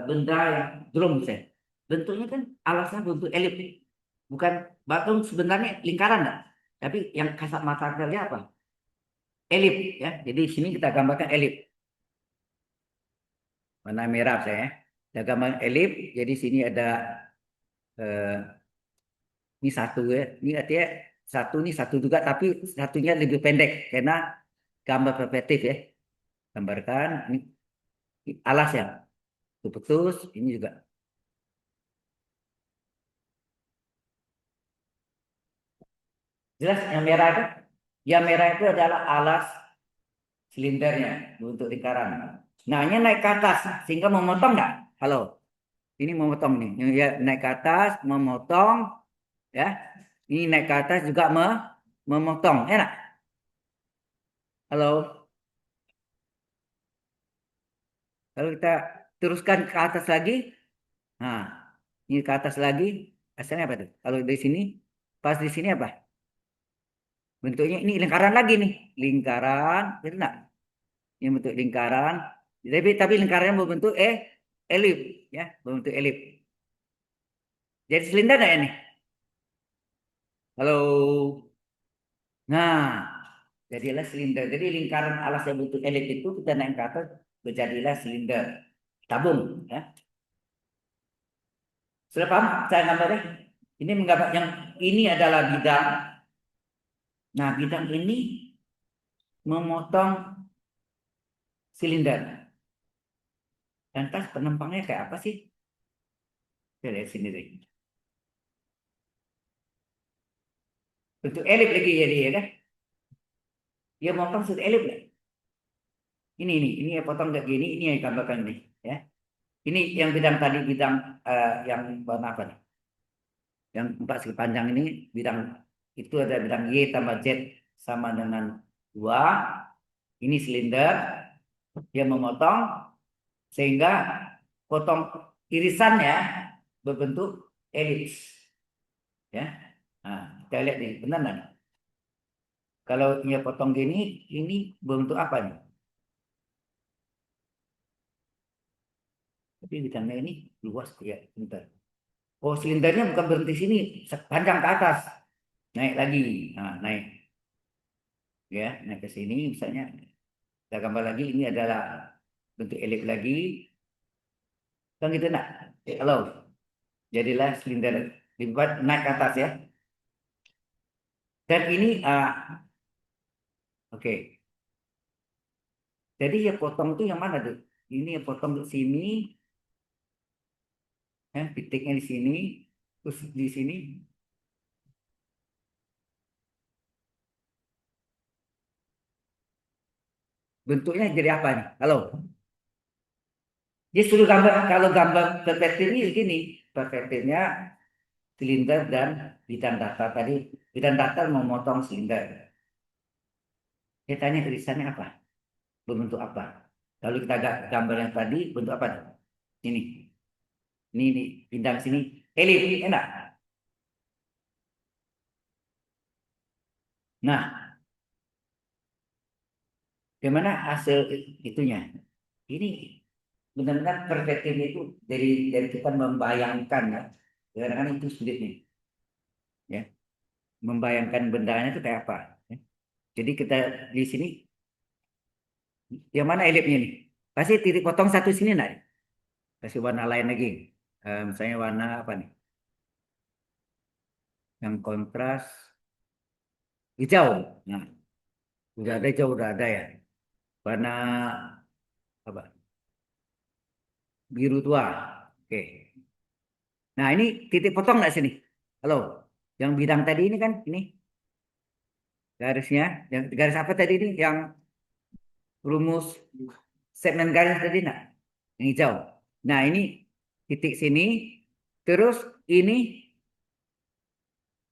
benda yang drum misalnya. Bentuknya kan alasnya bentuk elips. Bukan batu sebenarnya lingkaran enggak? Tapi yang kasat mata kita lihat apa? Elip ya. Jadi di sini kita gambarkan elip. Warna merah saya. Kita gambarkan elip. Jadi sini ada ini 1 ya. Ini artinya 1 ini 1 juga tapi satunya lebih pendek karena gambar perspektif ya. Gambarkan ini alas ya. Putus ini juga. Jelas yang merah itu? Yang merah itu adalah alas silindernya untuk lingkaran. Nah, ini naik ke atas sehingga memotong nggak? Halo, ini memotong nih. Ya, naik ke atas, memotong, ya. Ini naik ke atas juga memotong. Enak. Halo, kalau kita teruskan ke atas lagi, nah, ini ke atas lagi, asalnya apa tuh? Kalau di sini, pas di sini apa? Bentuknya ini lingkaran lagi nih, lingkaran, betul nggak? Ini bentuk lingkaran, tapi lingkarannya berbentuk elip, ya, berbentuk elip. Jadi silinder nggak ini? Halo. Nah, jadilah silinder. Jadi lingkaran alas yang bentuk elip itu kita naik ke atas, menjadilah silinder. Tabung, ya. Sudah paham saya gambarnya? Ini menggambar yang ini adalah bidang. Nah, bidang ini memotong silinder. Lantas penempangnya kayak apa sih? Kita lihat sini deh. Bentuk elip lagi jadi ya kan? Dia motong sudut elip nggak? Ini ya potong kayak gini, ini yang gambarkan ini, ya. Ini yang bidang tadi bidang yang warna apa nih? Yang empat segi panjang ini bidang itu ada bidang Y tambah Z sama dengan 2. Ini silinder dia memotong sehingga potong irisannya berbentuk elips. Ya. Nah, kita lihat nih, benar nggak? Kalau dia potong gini, ini bentuk apa nih? Tapi bidangnya ini luas ya, bentar. Oh, silindernya bukan berhenti sini, panjang ke atas, naik lagi, nah, naik, ya, naik ke sini, misalnya, kita gambar lagi, ini adalah bentuk elip lagi, kan gitu nak? Halo, jadilah silinder dibuat naik ke atas ya. Dan ini, oke, jadi ya potong itu yang mana tuh? Ini ya potong di sini, ya, titiknya di sini, terus di sini, bentuknya jadi apa nih? Halo. Dia suruh gambar, kalau gambar perspektifnya begini, perspektifnya silinder dan bidang datar tadi, bidang datar memotong silinder. Dia tanya tulisannya apa? Berbentuk apa? Kalau kita gambar yang tadi, bentuk apa? Ini, ini bidang sini, elip, enak. Nah, gimana hasil itunya? Ini benar-benar perspektif itu dari kita membayangkan ya. Kadang-kadang itu sulit nih, ya. Membayangkan bendanya itu kayak apa? Ya. Jadi kita di sini yang mana elipnya nih? Pasti titik potong satu sini nak. Kasih warna lain lagi. Misalnya warna apa nih? Yang kontras hijau. Nah, udah ada hijau, udah ada ya. Warna apa? Biru tua. Oke. Nah, ini titik potong nggak sini? Halo. Yang bidang tadi ini kan ini garisnya. Yang garis apa tadi ini? Yang rumus segmen garis tadi nak? Yang hijau. Nah, ini titik sini. Terus ini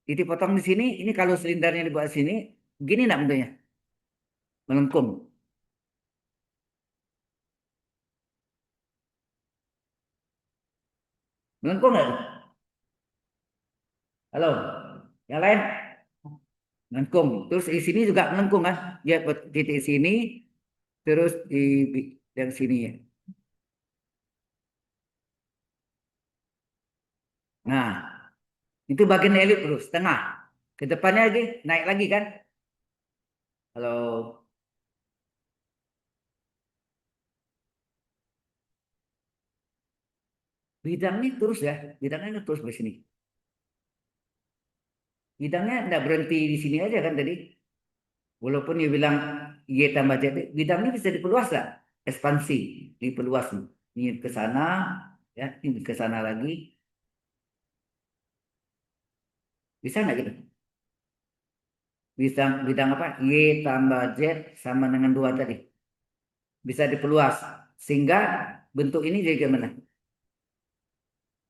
titik potong di sini. Ini kalau silindernya dibuat sini, gini nak bentuknya? Melengkung. Melengkung nggak tuh? Halo. Yang lain melengkung. Terus di sini juga melengkung kan? Dia titik sini, terus di yang sini ya. Nah, itu bagian elit terus, tengah. Ke depannya lagi, naik lagi kan? Kalau bidangnya terus ya, bidangnya terus di sini. Bidangnya tidak berhenti di sini aja kan tadi. Walaupun dia bilang Y tambah Z, bidangnya bisa diperluas lah. Ekspansi, diperluas. Ini ke sana, ya, ini ke sana lagi. Bisa nggak gitu? Bidang, bidang apa? Y tambah Z sama dengan 2 tadi. Bisa diperluas. Sehingga bentuk ini jadi gimana?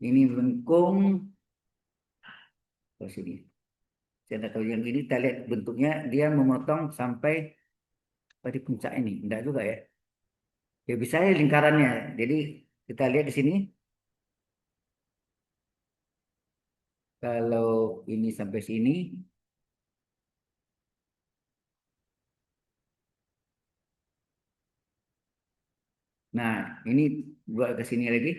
Ini lengkung. Oh, sini. Saya tidak tahu yang ini kita lihat bentuknya dia memotong sampai pada puncak ini. Enggak juga ya. Ya bisa ya lingkarannya. Jadi kita lihat di sini kalau ini sampai sini. Nah, ini buat ke sini lagi.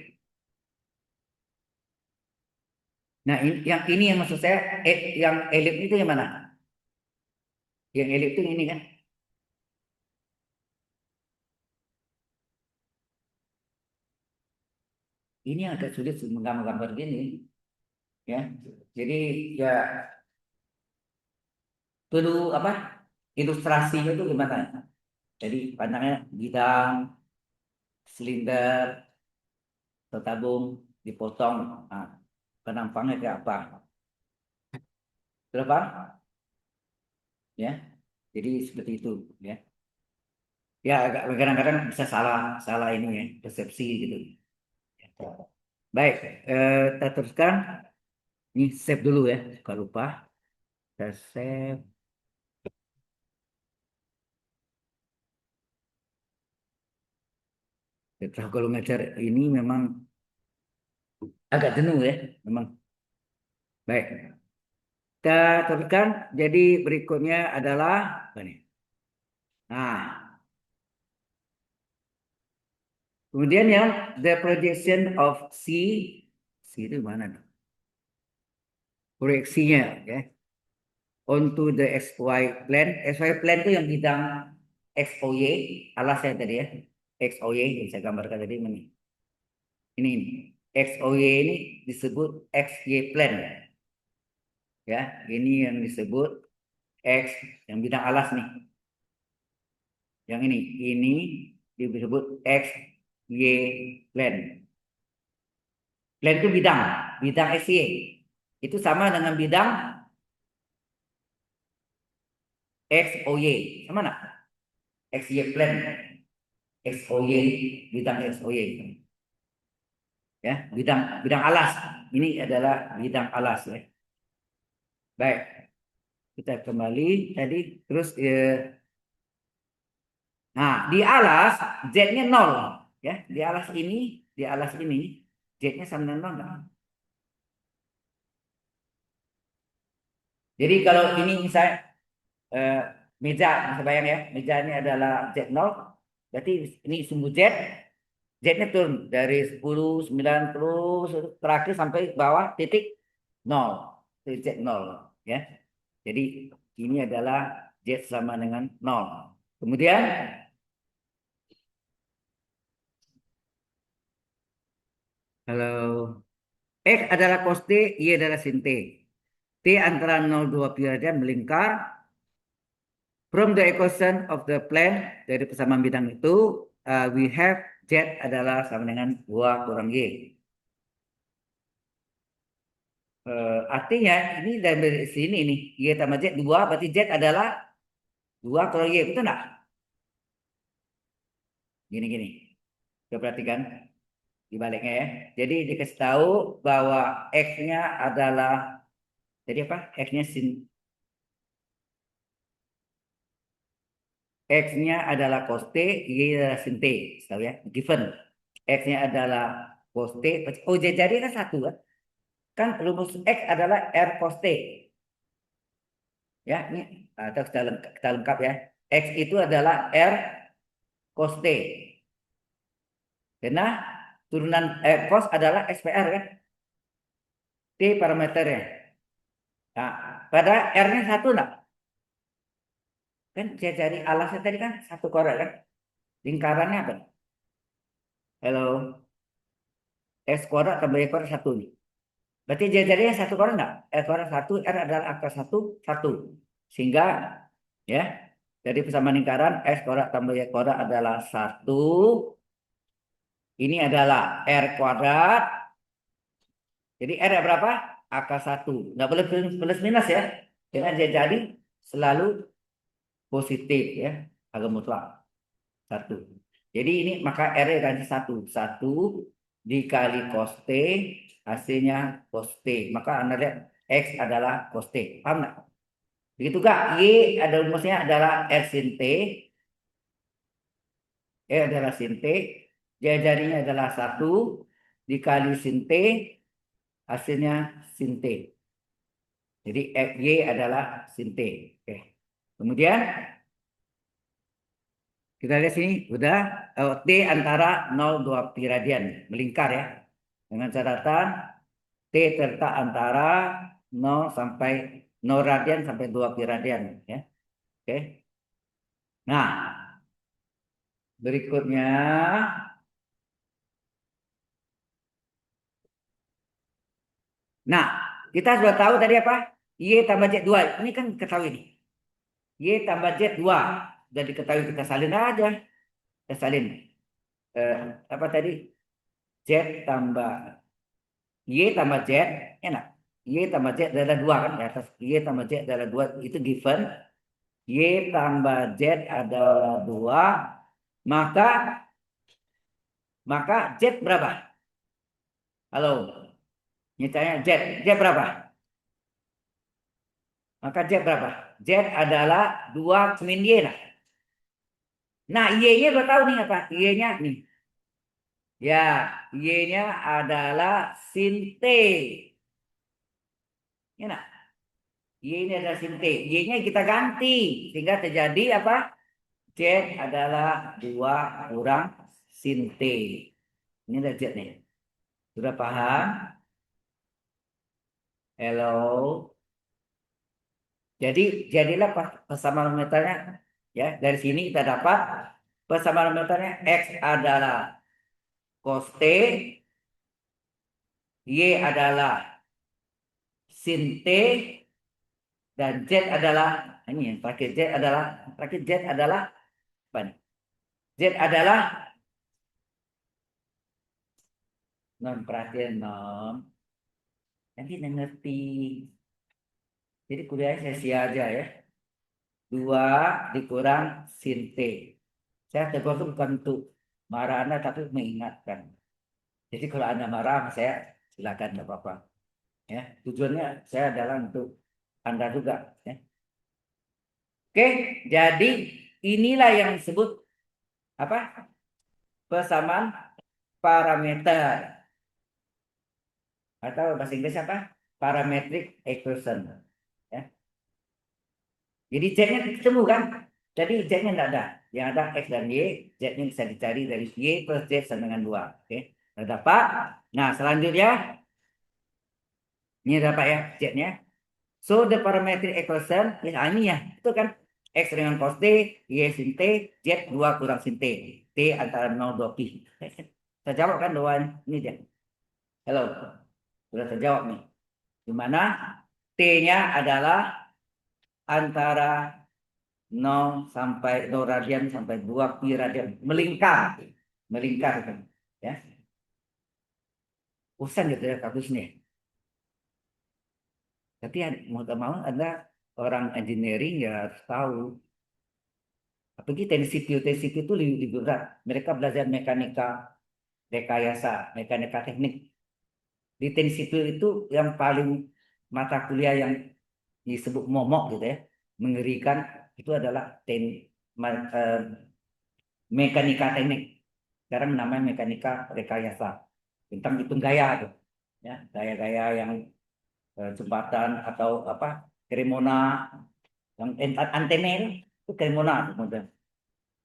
Nah, ini yang maksud saya yang elip itu yang mana? Yang elip itu yang ini kan. Ini yang agak sulit menggambar-gambar gini ya. Jadi ya perlu apa? Ilustrasinya itu gimana? Jadi pandangnya bidang, silinder, atau tabung dipotong. Nah, penampangnya kayak apa? Berapa? Ya. Jadi seperti itu ya. Ya agak kadang-kadang bisa salah salah ini ya, persepsi gitu. Baik, kita teruskan. Ini save dulu ya, suka lupa. Kita save. Setelah kalau ngajar ini memang agak jenuh ya, memang. Baik. Kita teruskan. Jadi berikutnya adalah apa nih? Nah, kemudian yang the projection of C itu mana tuh? Proyeksinya, ya. Onto the XY plane. XY plane itu yang bidang XOY, alasnya tadi ya. XOY yang saya gambarkan tadi ini. Ini XOY ini disebut XY plane, ya. Ini yang disebut X yang bidang alas nih. Yang ini disebut XY plane. Plane itu bidang XY. Itu sama dengan bidang XOY. Sama nak? XY plane. XOY, bidang XOY. Ya, bidang bidang alas. Ini adalah bidang alas ya. Baik, kita kembali tadi terus nah, di alas Z-nya 0 ya. Di alas ini Z-nya sama dengan 0 enggak? Jadi kalau ini misalnya eh, meja, bisa bayang ya, meja ini adalah Z0, berarti ini sumbu Z, Z-nya turun dari 10, 9 terus terakhir sampai bawah titik 0, titik Z0 ya. Jadi ini adalah Z sama dengan 0. Kemudian kalau X adalah cos T, Y adalah sin T. T antara 0 2 pi radian melingkar. From the equation of the plane, dari persamaan bidang itu, we have Z adalah sama dengan 2 kurang Y. Artinya ini dari sini nih, Y tambah Z 2, berarti Z adalah 2 kurang Y, betul nggak? Gini-gini, kita perhatikan dibaliknya ya. Jadi dikasih tahu bahwa X-nya adalah, jadi apa? X-nya sin, X-nya adalah cos T, Y adalah sin T, tahu ya? Given. X-nya adalah cos T, oh jadi kan satu kan? Kan rumus X adalah R cos T. Ya, ini atau kita lengkap ya. X itu adalah R cos T. Karena turunan cos adalah SPR kan? T parameternya. Nah, pada R-nya satu enggak? Kan saya cari alasnya tadi kan satu korak kan? Lingkarannya apa? Halo, X kuadrat tambah Y kuadrat satu nih. Berarti jadinya satu korak enggak? R kuadrat satu, R adalah angka satu, satu. Sehingga ya, dari persamaan lingkaran X kuadrat tambah Y kuadrat adalah satu. Ini adalah R kuadrat. Jadi R berapa? Akar satu. Nggak boleh plus minus ya. Jangan jadi selalu positif ya. Agak mutlak. Satu. Jadi ini maka R ganti satu. Satu dikali cos T. Hasilnya cos T. Maka Anda lihat X adalah cos T. Paham nggak? Begitu kak. Y ada rumusnya adalah R sin T. E adalah sin T. Jadinya adalah satu dikali sin T. Hasilnya sin T. Jadi Y adalah sin T. Oke. Kemudian kita lihat sini udah T antara 0 2 pi radian melingkar ya. Dengan catatan T terletak antara 0 sampai 0 radian sampai 2 pi radian ya. Oke. Nah, berikutnya nah, kita sudah tahu tadi apa? Y tambah Z 2. Ini kan ketahui nih. Y tambah Z 2. Sudah diketahui kita salin aja. Kita salin. Eh, apa tadi? Z tambah Y tambah Z, enak. Y tambah Z adalah 2 kan? Di atas Y tambah Z adalah 2 itu given. Y tambah Z adalah 2. Maka maka Z berapa? Halo. Nyatanya Z. Z berapa? Maka Z berapa? Z adalah 2 min Y. Nah, Y-nya berapa tahu nih apa? Y-nya nih. Ya, Y-nya adalah sin T. Ya, nah. Y ini adalah sin T. Y-nya kita ganti. Sehingga terjadi apa? Z adalah 2 kurang sin T. Ini adalah Z nih. Sudah paham? Hello. Jadi jadilah persamaan meternya. Ya, dari sini kita dapat persamaan meternya X adalah cos T, Y adalah sin T, dan Z adalah ini yang terakhir Z adalah apa nih? Z adalah non perhatian non. Nanti ngerti. Jadi kuliahnya saya sia aja ya. 2 dikurang sin T. Saya tegur itu bukan untuk marah Anda tapi mengingatkan. Jadi kalau Anda marah sama saya silakan tidak apa-apa. Ya, tujuannya saya adalah untuk Anda juga. Ya. Oke, jadi inilah yang disebut apa? Persamaan parameter atau bahasa Inggris apa? Parametric equation. Ya. Jadi Z-nya ketemu kan? Jadi Z-nya tidak ada. Yang ada X dan Y, Z-nya bisa dicari dari Y plus Z sama dengan 2. Oke, sudah dapat. Nah, selanjutnya, ini dapat ya Z-nya. So, the parametric equation, ya ini ya, itu kan X dengan cos T, Y sin T, Z 2 kurang sin T. T antara 0 2 pi. Saya jawab kan doang ini dia. Halo, sudah terjawab nih. Di mana T-nya adalah antara 0 sampai 0 radian sampai 2 pi radian melingkar kan ya, urusan gitu ya kasusnya. Tapi mau tak mau ada orang engineering ya harus tahu, apalagi teknik sipil itu lebih berat. Mereka belajar mekanika rekayasa, mekanika teknik. Di teknik sipil itu yang paling mata kuliah yang disebut momok gitu ya, mengerikan, itu adalah mekanika teknik. Sekarang namanya mekanika rekayasa. Tentang hitung gaya tuh. Ya, gaya-gaya yang jembatan atau apa? Cremona yang antena itu Cremona kemudian.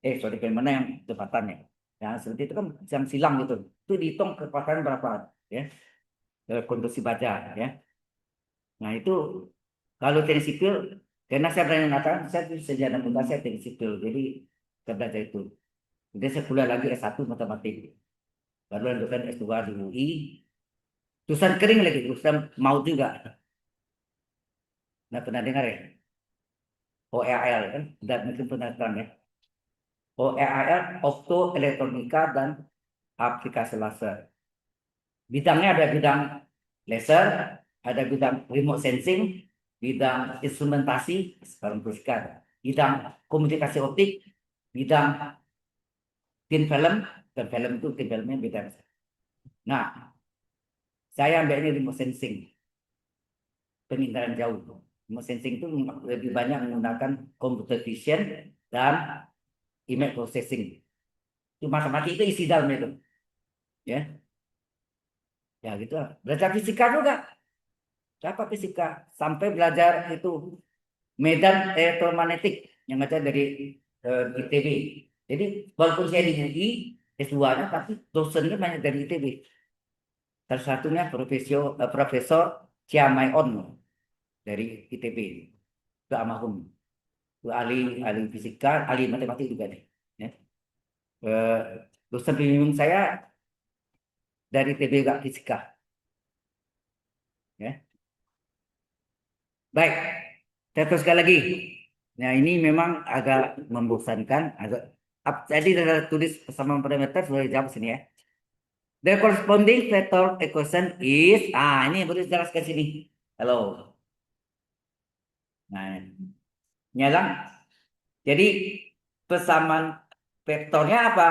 Sorry, Cremona yang jembatannya. Ya, seperti itu kan yang silang gitu. Itu dihitung kecepatan berapa ya. Konduksi baja ya. Nah, itu kalau teknik sipil, karena saya berani mengatakan saya itu sarjana tunggal, saya teknik sipil. Jadi saya belajar itu. Kemudian saya kuliah lagi S1 matematik. Baru lanjutkan S2 di UI. Tulisan kering lagi, tulisan maut juga. Nah, pernah dengar ya? OEAL kan? Dan mungkin pernah terang ya. OEAL, Optoelektronika dan Aplikasi Laser. Bidangnya ada bidang laser, ada bidang remote sensing, bidang instrumentasi, sekarang teruskan, bidang komunikasi optik, bidang thin film, dan film itu thin filmnya beda. Nah, saya ambilnya remote sensing, penginderaan jauh. Remote sensing itu lebih banyak menggunakan computer vision dan image processing. Itu matematik itu isi dalam itu. Ya, ya gitu lah. Belajar fisika juga. Siapa fisika? Sampai belajar itu medan elektromagnetik yang ada dari ITB. Jadi walaupun saya di UI S2-nya, tapi dosennya banyak dari ITB. Salah satunya Profesor Chiamai On dari ITB. Itu almarhum. Itu ahli ahli fisika, ahli matematik juga nih. Ya. Eh, Dosen pembimbing saya dari ITB juga fisika. Ya. Baik, saya teruskan lagi. Nah, ini memang agak membosankan. Tadi ada tulis persamaan parameter, sudah dijawab sini ya. The corresponding vector equation is, ini boleh jelaskan sini. Halo. Nah, nyala. Jadi persamaan vektornya apa?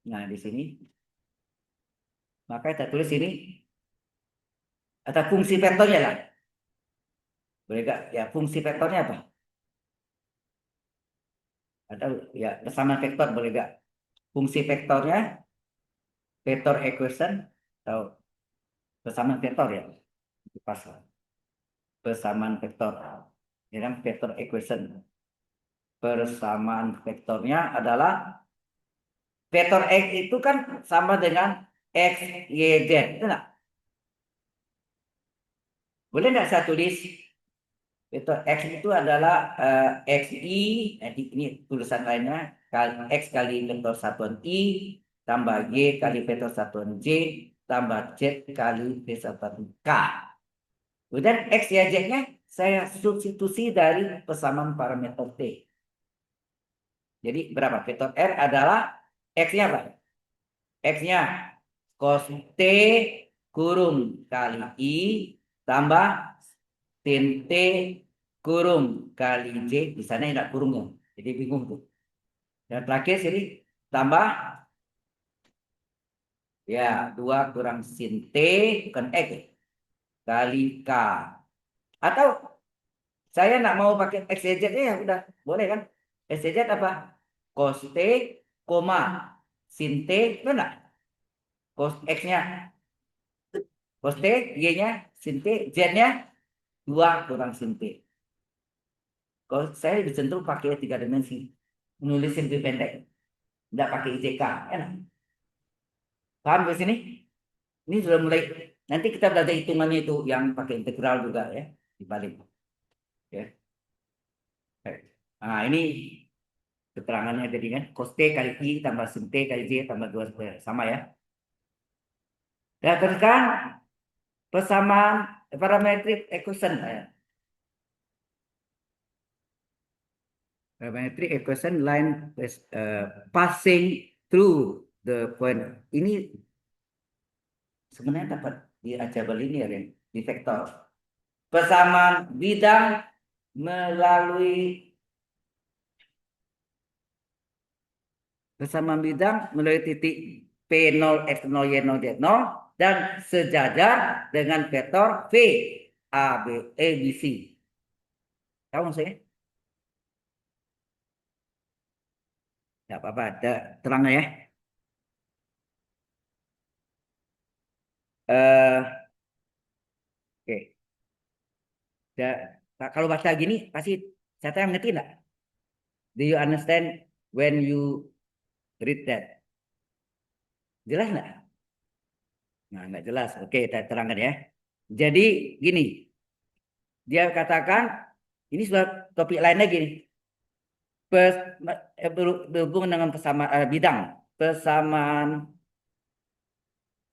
Nah, di sini. Maka kita tulis ini atau fungsi vektornya lah. Boleh gak? Ya, fungsi vektornya apa? Atau ya persamaan vektor boleh gak? Fungsi vektornya vektor equation atau persamaan vektor ya. Pas. persamaan vektor. Ya kan, vector equation. Persamaan vektornya adalah vektor X itu kan sama dengan X, Y, Z. Itu enggak? Boleh nggak saya tulis vektor X itu adalah XI, ini tulisan lainnya, X kali vektor satuan I, tambah Y kali vektor satuan J, tambah Z kali vektor satuan K. Kemudian X, Y, Z-nya saya substitusi dari persamaan parameter T. Jadi berapa? Vektor R adalah X-nya apa? X-nya cos T kurung kali I tambah sin T kurung kali J. Di sana tidak kurungnya. Jadi bingung tuh. Dan terakhir sini tambah ya 2 kurang sin T bukan X kali K. Atau saya nak mau pakai X, Y, Z ya udah boleh kan? X, Y, Z apa? Cos T, koma sin T, benar? Cos X-nya, cos T, Y-nya, sin T, Z-nya 2 kurang sin T. Kalau saya lebih cenderung pakai 3 dimensi. Menulis lebih pendek. Tidak pakai IJK. Enak. Paham ke sini? Ini sudah mulai. Nanti kita belajar hitungannya itu yang pakai integral juga ya. Dibalik. Ya. Nah ini keterangannya jadi kan. Cos T kali I tambah sin T kali J tambah 2 square. Sama ya. Dan teruskan persamaan parametric equation. Parametric equation line passing through the point. Ini sebenarnya dapat di aljabar linear ya, di vektor. Persamaan bidang melalui titik P0, X0, Y0, Z0 dan sejajar dengan vektor V A, B, E, B, C. Tahu maksudnya? Tidak apa-apa, ada terang ya. Oke. Kalau bahasa gini pasti saya yang ngerti enggak? Do you understand when you read that? Jelas nggak? Nah, nggak jelas. Oke, kita terangkan ya. Jadi gini, dia katakan ini sudah topik lain lagi nih. Berhubungan dengan bidang, persamaan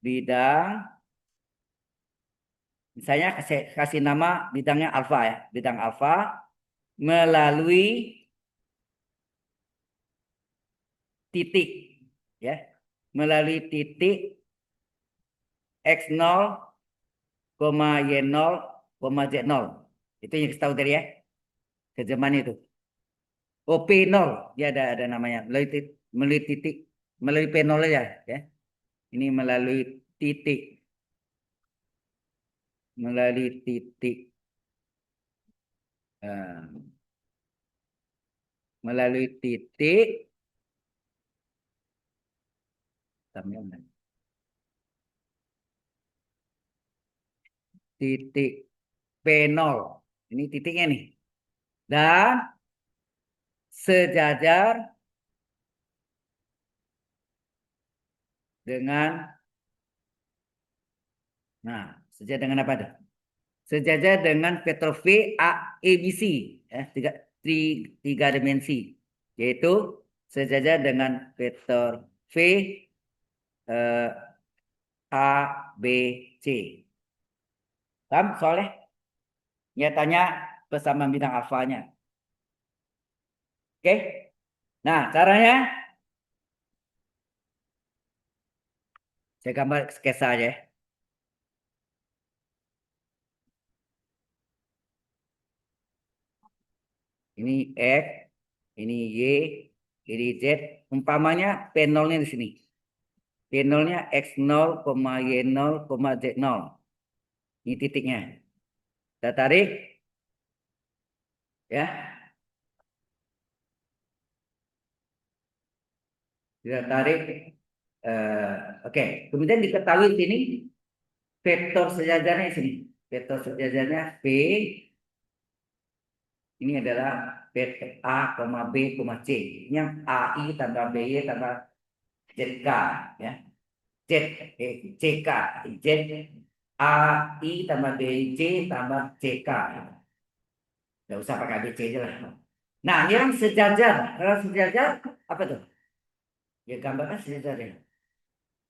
bidang. Misalnya kasih nama bidangnya alfa ya, bidang alfa melalui titik ya, melalui titik x0, y0, z0. Itu yang kita tahu tadi ya, terjemahan itu. P0 dia ada namanya melalui titik melalui P0 aja ya. Ini melalui titik eh, melalui titik titik P0. Ini titiknya nih. Dan sejajar dengan sejajar dengan apa tuh? Sejajar dengan vektor V A E B C ya, tiga dimensi, yaitu sejajar dengan vektor V A B C. Paham soalnya? Nyatanya persamaan bidang alfanya. Oke? Nah, caranya saya gambar sketsa aja ya. Ini X, ini Y, ini Z. Umpamanya P0-nya di sini. P0-nya X0, Y0, Z0. Ini titiknya. Kita tarik. Ya. Kita tarik. Oke. Kemudian diketahui sini vektor sejajarnya di sini. Vektor sejajarnya V. Ini adalah vektor A, B, C. Ini yang AI tambah BY tambah ZK. Ya. CK. Z AI tambah BJ tambah CK. Nggak usah pakai ABC aja lah. Nah, ini yang sejajar. Kalau sejajar, apa tuh? Ya gambarkan sejajar ya.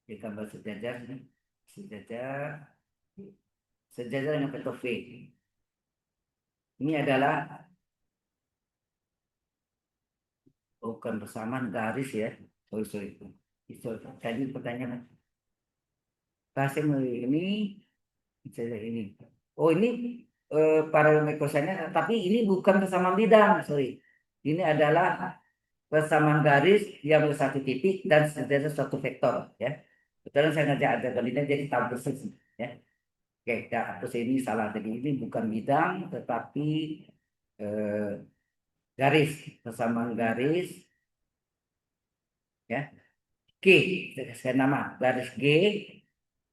Ya gambar sejajar. Sejajar. Sejajar dengan vektor V. Ini adalah bukan bersamaan garis ya. Sorry. Tadi pertanyaan. Pasien ini, sejajar ini. Oh ini parameter kosinnya, tapi ini bukan persamaan bidang. Sorry. Ini adalah persamaan garis yang bersatu titik dan sejajar suatu vektor. Ya. Kebetulan saya ngajak ada kalinya jadi tahu persis. Ya. Oke, ya, hapus ini salah tadi. Ini bukan bidang, tetapi eh, garis, persamaan garis, ya. G, saya nama garis G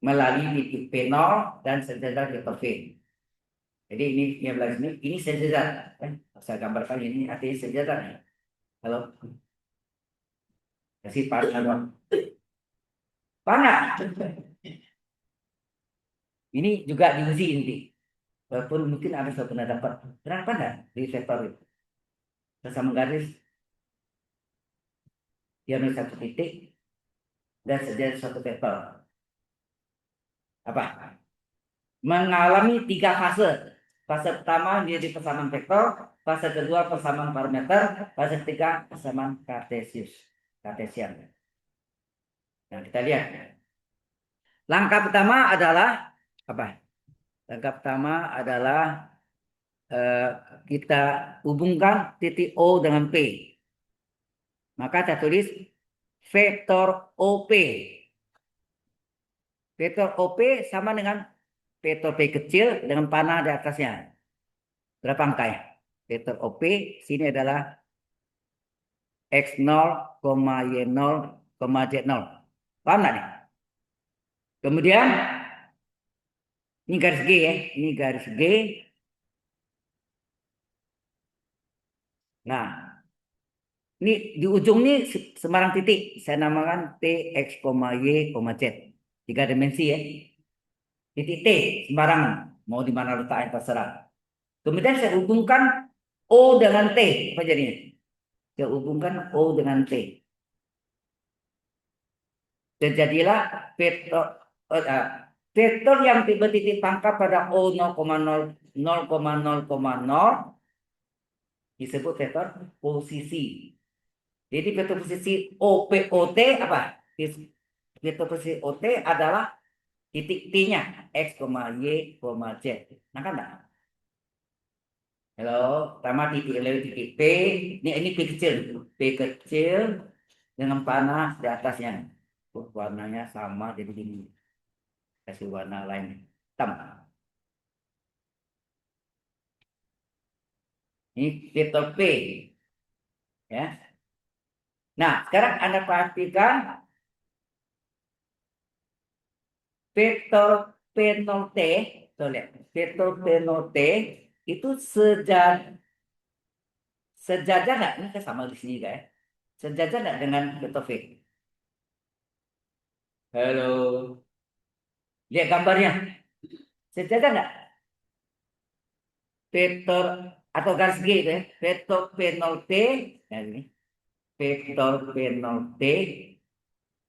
melalui titik P0 dan sejajar vektor V. Jadi ini yang belah ini sejajar. Saya gambarkan ini artinya sejajar. Halo, kasih panah, panah. Ini juga diuji nanti. Walaupun mungkin ada suatu pernah dapat. Kenapa enggak di vektor itu? Bersama garis yang satu titik dan sejajar satu vektor. Apa? Mengalami 3 fase. Fase pertama menjadi persamaan vektor, fase kedua persamaan parameter, fase ketiga persamaan kartesian. Nah, kita lihat. Langkah pertama adalah apa? Langkah pertama adalah eh, kita hubungkan titik O dengan P. Maka kita tulis vektor OP. Vektor OP sama dengan vektor P kecil dengan panah di atasnya. Berapa angka ya? Vektor OP sini adalah X0, Y0, Z0. Paham nggak nih? Kemudian ini garis G ya. Ini garis G. Nah, ini di ujung ini sembarang titik. Saya namakan T, X, Y, Z. 3 dimensi ya. Titik T sembarangan. Mau di mana letaknya terserah. Kemudian saya hubungkan O dengan T. Apa jadinya? Saya hubungkan O dengan T. Terjadilah vektor vektor yang bertitik pangkat pada O 0,0 disebut vektor posisi. Jadi vektor posisi OPOT apa? Vektor posisi OT adalah titik T-nya X, Y, Z. Nah kan enggak? Halo, pertama titik P, ini P kecil, dengan panah di atasnya. Warnanya sama, jadi ini kasih warna lain hitam. Ini vektor P, ya. Nah, sekarang Anda perhatikan vektor P0T, lihat, vektor P0T itu sejajar nggak? Ini kan sama di sini guys. Sejajar nggak dengan vektor V? Halo, lihat gambarnya. Sejajar nggak? Vektor atau garis G itu ya. Vektor P0T, nah ini. Vektor P0T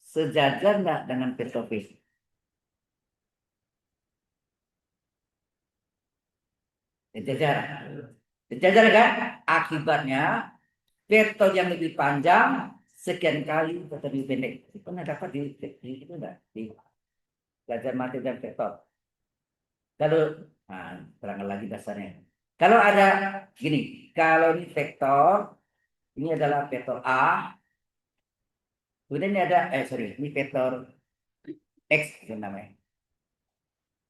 sejajar nggak dengan vektor V? Sejajar. Sejajar kan? Akibatnya vektor yang lebih panjang sekian kali vektor lebih pendek. Itu pernah dapat di itu enggak? Di pelajaran matematika dan vektor. Kalau nah, terangkan lagi dasarnya. Kalau ada gini, kalau ini vektor, ini adalah vektor A. Kemudian ini ada, ini vektor X yang namanya.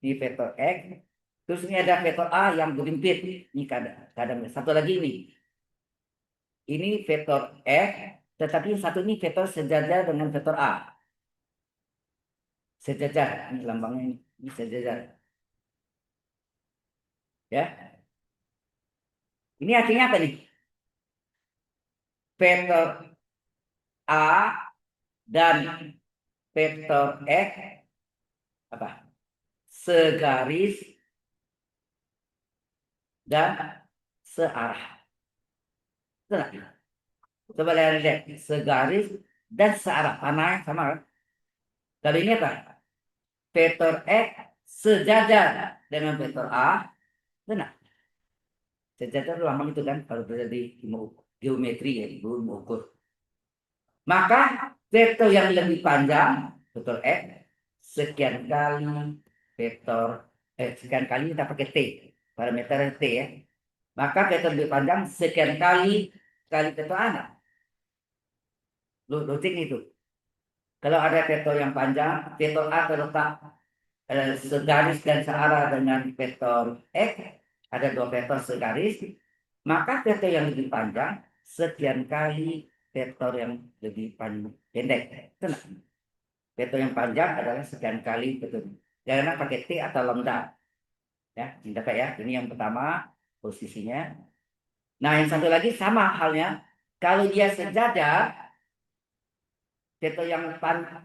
Ini vektor X. Terus ini ada vektor A yang berhimpit. Ini kadang satu lagi ini. Ini vektor X, tetapi satu ini vektor sejajar dengan vektor A. Sejajar, ini lambangnya ini sejajar. Ya, ini artinya apa nih? Vektor A dan vektor X apa? Segaris dan searah. Betul. Coba lihat segaris dan searah. Warnanya sama kan? Kali ini apa? Vektor X sejajar dengan vektor A. Benar. Sejajar lambang itu kan kalau terjadi geometri ya, ibu mengukur. Maka vektor yang lebih panjang, vektor X, sekian kali vektor, sekian kali kita pakai T, parameter T ya. Maka vektor lebih panjang sekian kali vektor anak. Logik itu. Kalau ada vektor yang panjang, vektor A terletak segaris dan searah dengan vektor X, ada dua vektor segaris, maka vektor yang lebih panjang sekian kali vektor yang lebih pendek. Tenang. Vektor yang panjang adalah sekian kali vektor. Jangan pakai T atau lambda. Ya, dapat ya. Ini yang pertama posisinya. Nah, yang satu lagi sama halnya. Kalau dia sejajar, vektor yang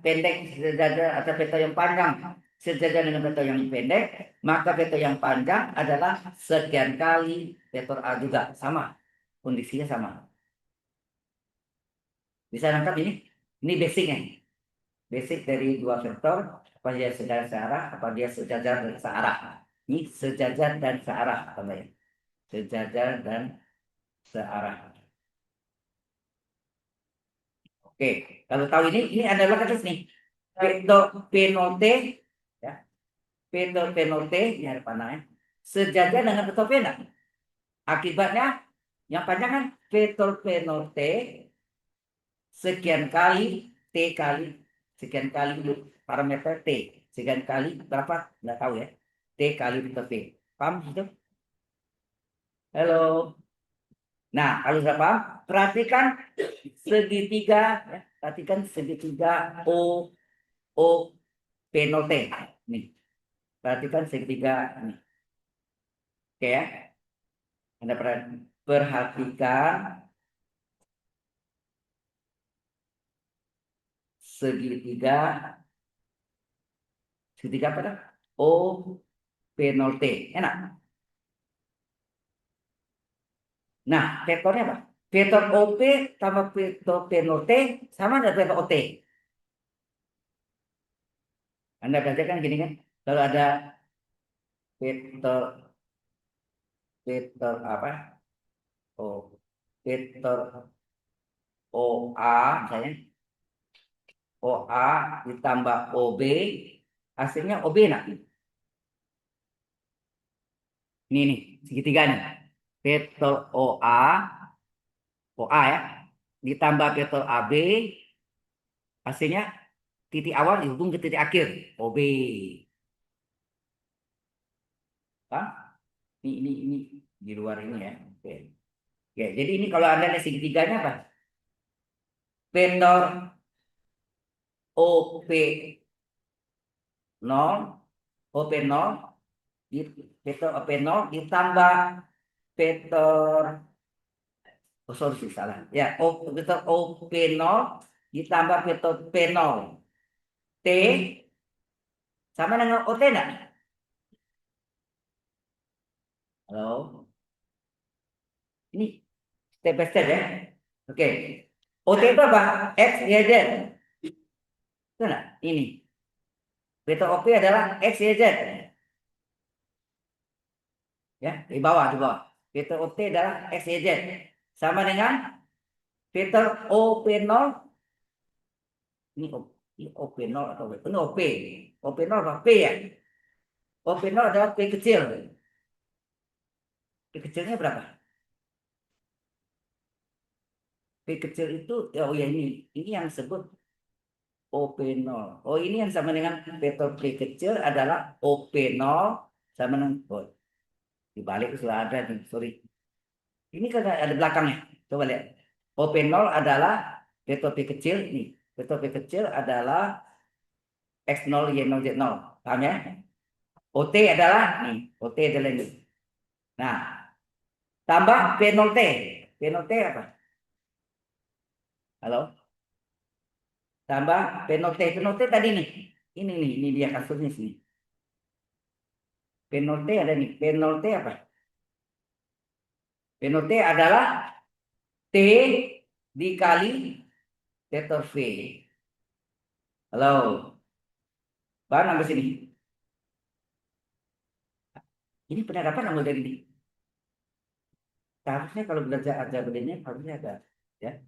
pendek sejajar atau vektor yang panjang sejajar dengan vektor yang pendek, maka vektor yang panjang adalah sekian kali vektor A juga. Sama. Kondisinya sama. Bisa nangkap ini? Ini basicnya. Basic dari dua vektor, apa dia sejajar searah, apa dia sejajar dan searah. Ini sejajar dan searah, teman. Sejajar dan searah. Oke, kalau tahu ini adalah kata nih. Vektor P nol T, ya. Vektor P nol T, ini ada panahnya. Sejajar dengan vektor P enggak? Akibatnya, yang panjang kan vektor P nol T sekian kali T kali sekian kali parameter T sekian kali berapa nggak tahu ya T kali vektor P, paham gitu? Halo. Nah, kalau sudah paham, perhatikan segitiga ya. Perhatikan segitiga O P 0 T nih, perhatikan segitiga ini. Oke ya, Anda perhatikan segitiga segitiga apa dah? O P 0 T, enak. Nah, vektornya apa? Vektor OP tambah vektor P 0 T sama dengan vektor OT. Anda perhatikan gini kan, kalau ada vektor vektor apa? Oh, vektor OA misalnya, OA ditambah OB, hasilnya OB nah. Ini nih, segitiga nih. Vektor OA ya, ditambah vektor AB, hasilnya titik awal dihubung ke titik akhir, OB. Hah? Ini di luar ini ya. Oke. Ya, jadi ini kalau Anda lihat segitiganya apa? Vektor OP 0, OP 0, vektor OP 0 ditambah vektor sorry salah. Ya, vektor OP 0 ditambah vektor P 0 T sama dengan OT enggak? Halo. Ini step by step ya. Oke. OT itu apa? X, Y, Z. Itu enggak? Ini. Vektor OP adalah X, Y, Z. Ya, di bawah, di bawah. Vektor OT adalah X, Y, Z. Sama dengan vektor OP0. Ini OP0 atau ini OP. OP0 apa? P ya? OP0 adalah P kecil. P kecilnya berapa? P kecil itu, oh ya ini yang disebut OP0. Oh ini yang sama dengan vektor P kecil adalah OP0 sama dengan, oh, dibalik sudah ada nih, sorry. Ini kan ada belakangnya. Coba lihat. OP0 adalah vektor P kecil ini. Vektor P kecil adalah X0, Y0, Z0. Paham ya? OT adalah nih, OT adalah ini. Nah, tambah P0T. P0T apa? Halo? Tambah P0T. P0T tadi nih. Ini dia kasusnya sini. P0T ada nih. P0T apa? P0T adalah T dikali vektor V. Halo? Paham sampai sini? Ini penerapan anggota ini. Seharusnya kalau belajar aljabranya harusnya ada ya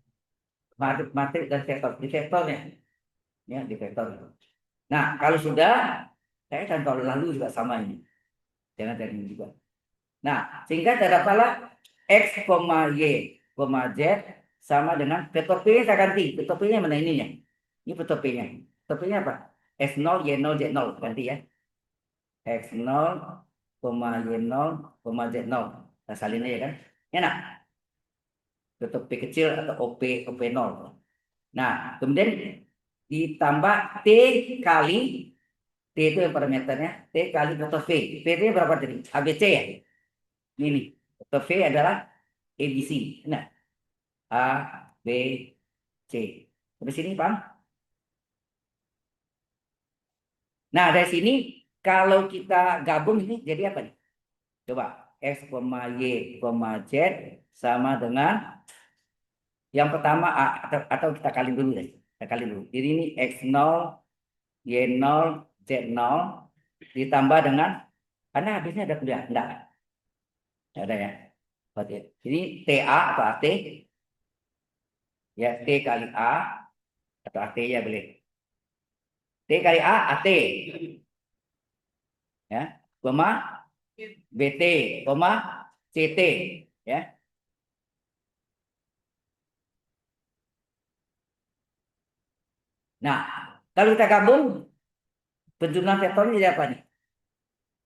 matematik dan vektor di vektornya ya di vektor. Nah kalau sudah saya kan tahun lalu juga sama ini jangan dari ini juga. Nah sehingga dapatlah x, y, z sama dengan vektor p saya ganti vektor p nya mana ininya ini vektor p nya vektor p nya apa x0 y0 z0 ganti ya x0 y0 z0 nah salin aja kan enak vektor p kecil atau op0. Nah, kemudian ditambah T kali T itu yang parameternya T kali vektor V. V itu berapa tadi? ABC ya? Ini nih. Vektor V adalah ABC. Nah, A, B, C. Sampai sini paham? Nah, dari sini kalau kita gabung ini jadi apa nih? Coba X, Y, Z sama dengan yang pertama A atau kita kali dulu deh. Kita kali dulu. Jadi ini X0 Y0 Z0 ditambah dengan karena habisnya ada kuliah enggak ada ya berarti ini TA atau AT ya T kali A atau AT ya boleh T kali A AT ya koma BT koma CT ya. Nah kalau kita gabung penjumlahan vektornya jadi apa nih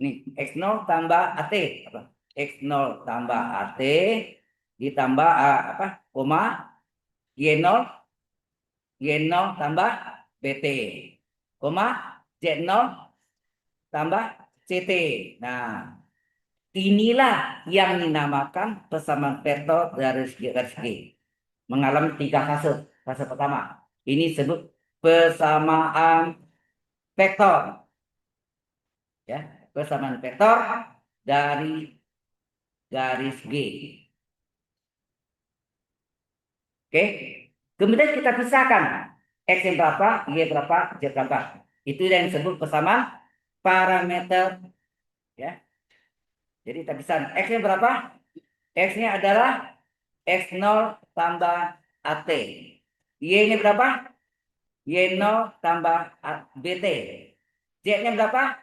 nih X0 tambah AT apa X0 tambah AT ditambah apa koma Y0 Y0 tambah BT koma Z0 tambah CT. Nah, inilah yang dinamakan persamaan vektor garis G. Mengalami tiga fase. Fase pertama, ini disebut persamaan vektor. Ya, persamaan vektor dari garis G. Oke. Kemudian kita pisahkan X yang berapa, Y berapa, Z berapa. Itu yang disebut persamaan parameter. Ya. Jadi kita pisahkan X-nya berapa? X-nya adalah X0 tambah AT. Y-nya berapa? Y0 tambah BT. Z-nya berapa?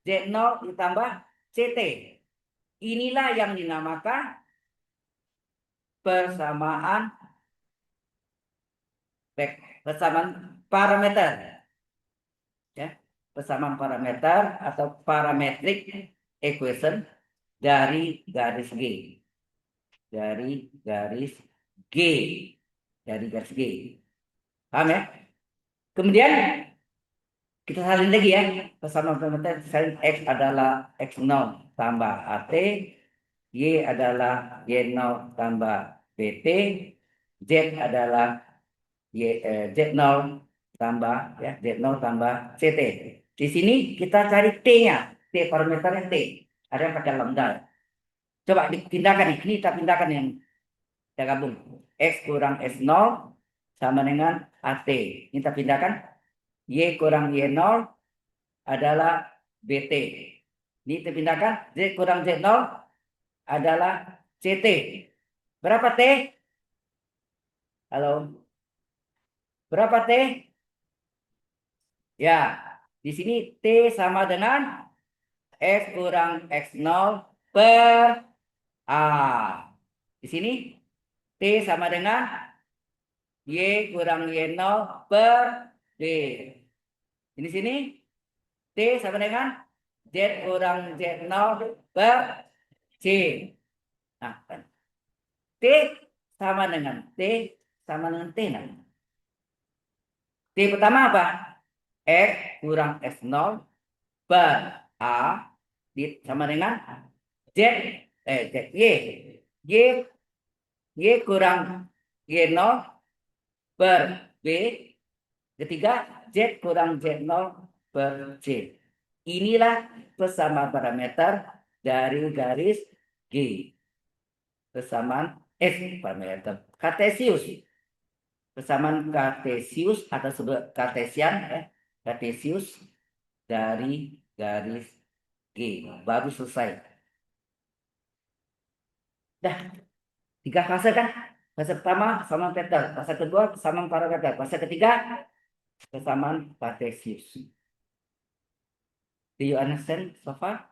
Z0 ditambah CT. Inilah yang dinamakan persamaan persamaan parameter. Ya, persamaan parameter atau parametric equation dari garis G. Dari garis G. Dari garis G. Paham ya? Kemudian kita salin lagi ya. Persamaan parameter salin X adalah X0 tambah AT. Y adalah Y0 tambah BT. Z adalah Z0 tambah ya Z0 tambah CT. Di sini kita cari T-nya. T parameternya T. Ada yang pakai lambda. Coba dipindahkan nih. Ini kita pindahkan yang kita gabung. X kurang S0 sama dengan AT. Ini kita pindahkan. Y kurang Y0 adalah BT. Ini kita pindahkan. Z kurang Z0 adalah CT. Berapa T? Halo. Berapa T? Ya, di sini T sama dengan X kurang X0 per A. Di sini T sama dengan Y kurang Y0 per D. Di sini T sama dengan Z kurang Z0 per C. Nah, kan. T sama dengan T sama dengan T. Nah. T pertama apa? X kurang X0 per A sama dengan Z Y. Y, Y kurang Y0 per B. Ketiga, Z kurang Z0 per C. Inilah persamaan parameter dari garis G. Persamaan S parameter. Kartesius. Persamaan Kartesius atau sebut Kartesian, Kartesius dari garis G. Baru selesai. Dah, tiga fase kan? Fase pertama persamaan vektor, fase kedua persamaan parameter, fase ketiga persamaan Kartesius. Do you understand so far?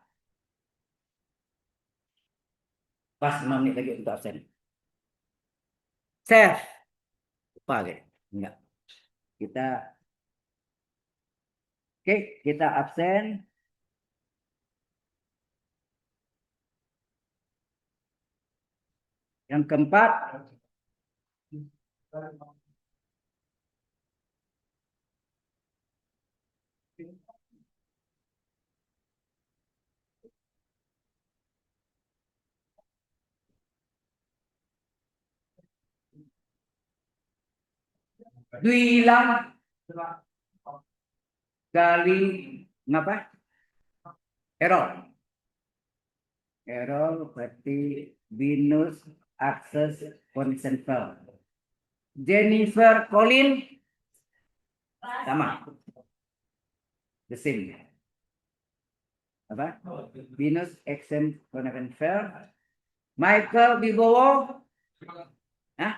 Pas 5 menit lagi untuk absen. Chef. Lupa gitu. Enggak. Kita Oke, kita absen. Yang keempat, bilang kali ngapa? Error. Error berarti binus akses consent file. Jennifer Colin sama. The same. Apa? Binus action consent file. Michael Bibowo. Hah?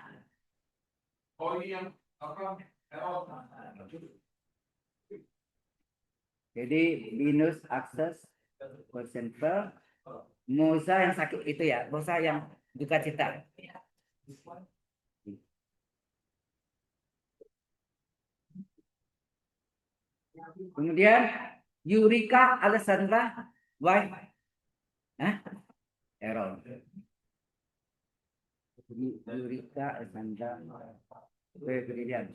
Jadi binus akses consent file. Musa yang sakit itu ya, Musa yang duka cita. Kemudian Yurika Alessandra why? Error. Yurika Alessandra kemudian.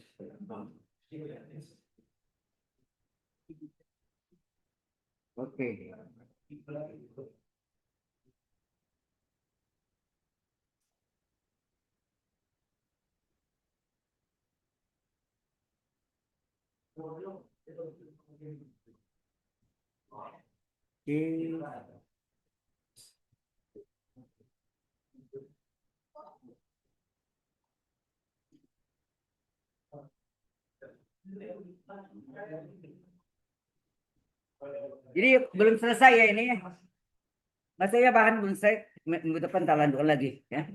Oke. Jadi belum selesai ya ini. Maksudnya bahan belum selesai. Minggu depan tak lanjut lagi ya.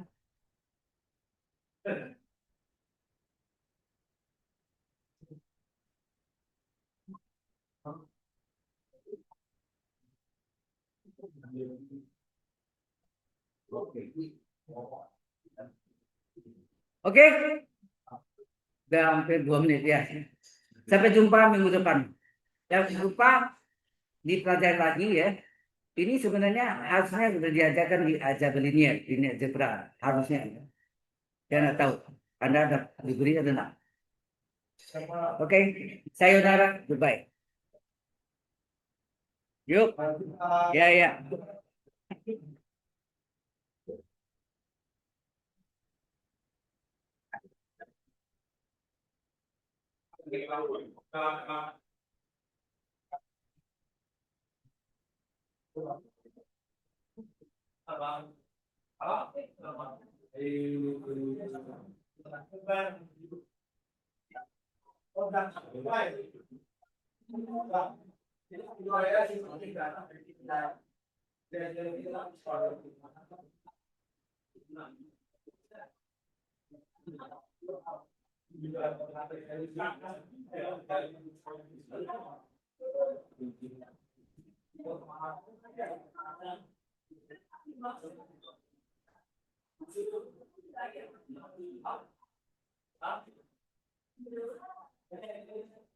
Oke. Udah hampir 2 menit ya. Sampai jumpa minggu depan. Jangan lupa dipelajari lagi ya. Ini sebenarnya harusnya sudah diajarkan di aljabar linear, ini algebra harusnya. Saya nggak tahu. Anda ada diberi atau enggak? Oke, sayonara, goodbye. Yuk, ya ya.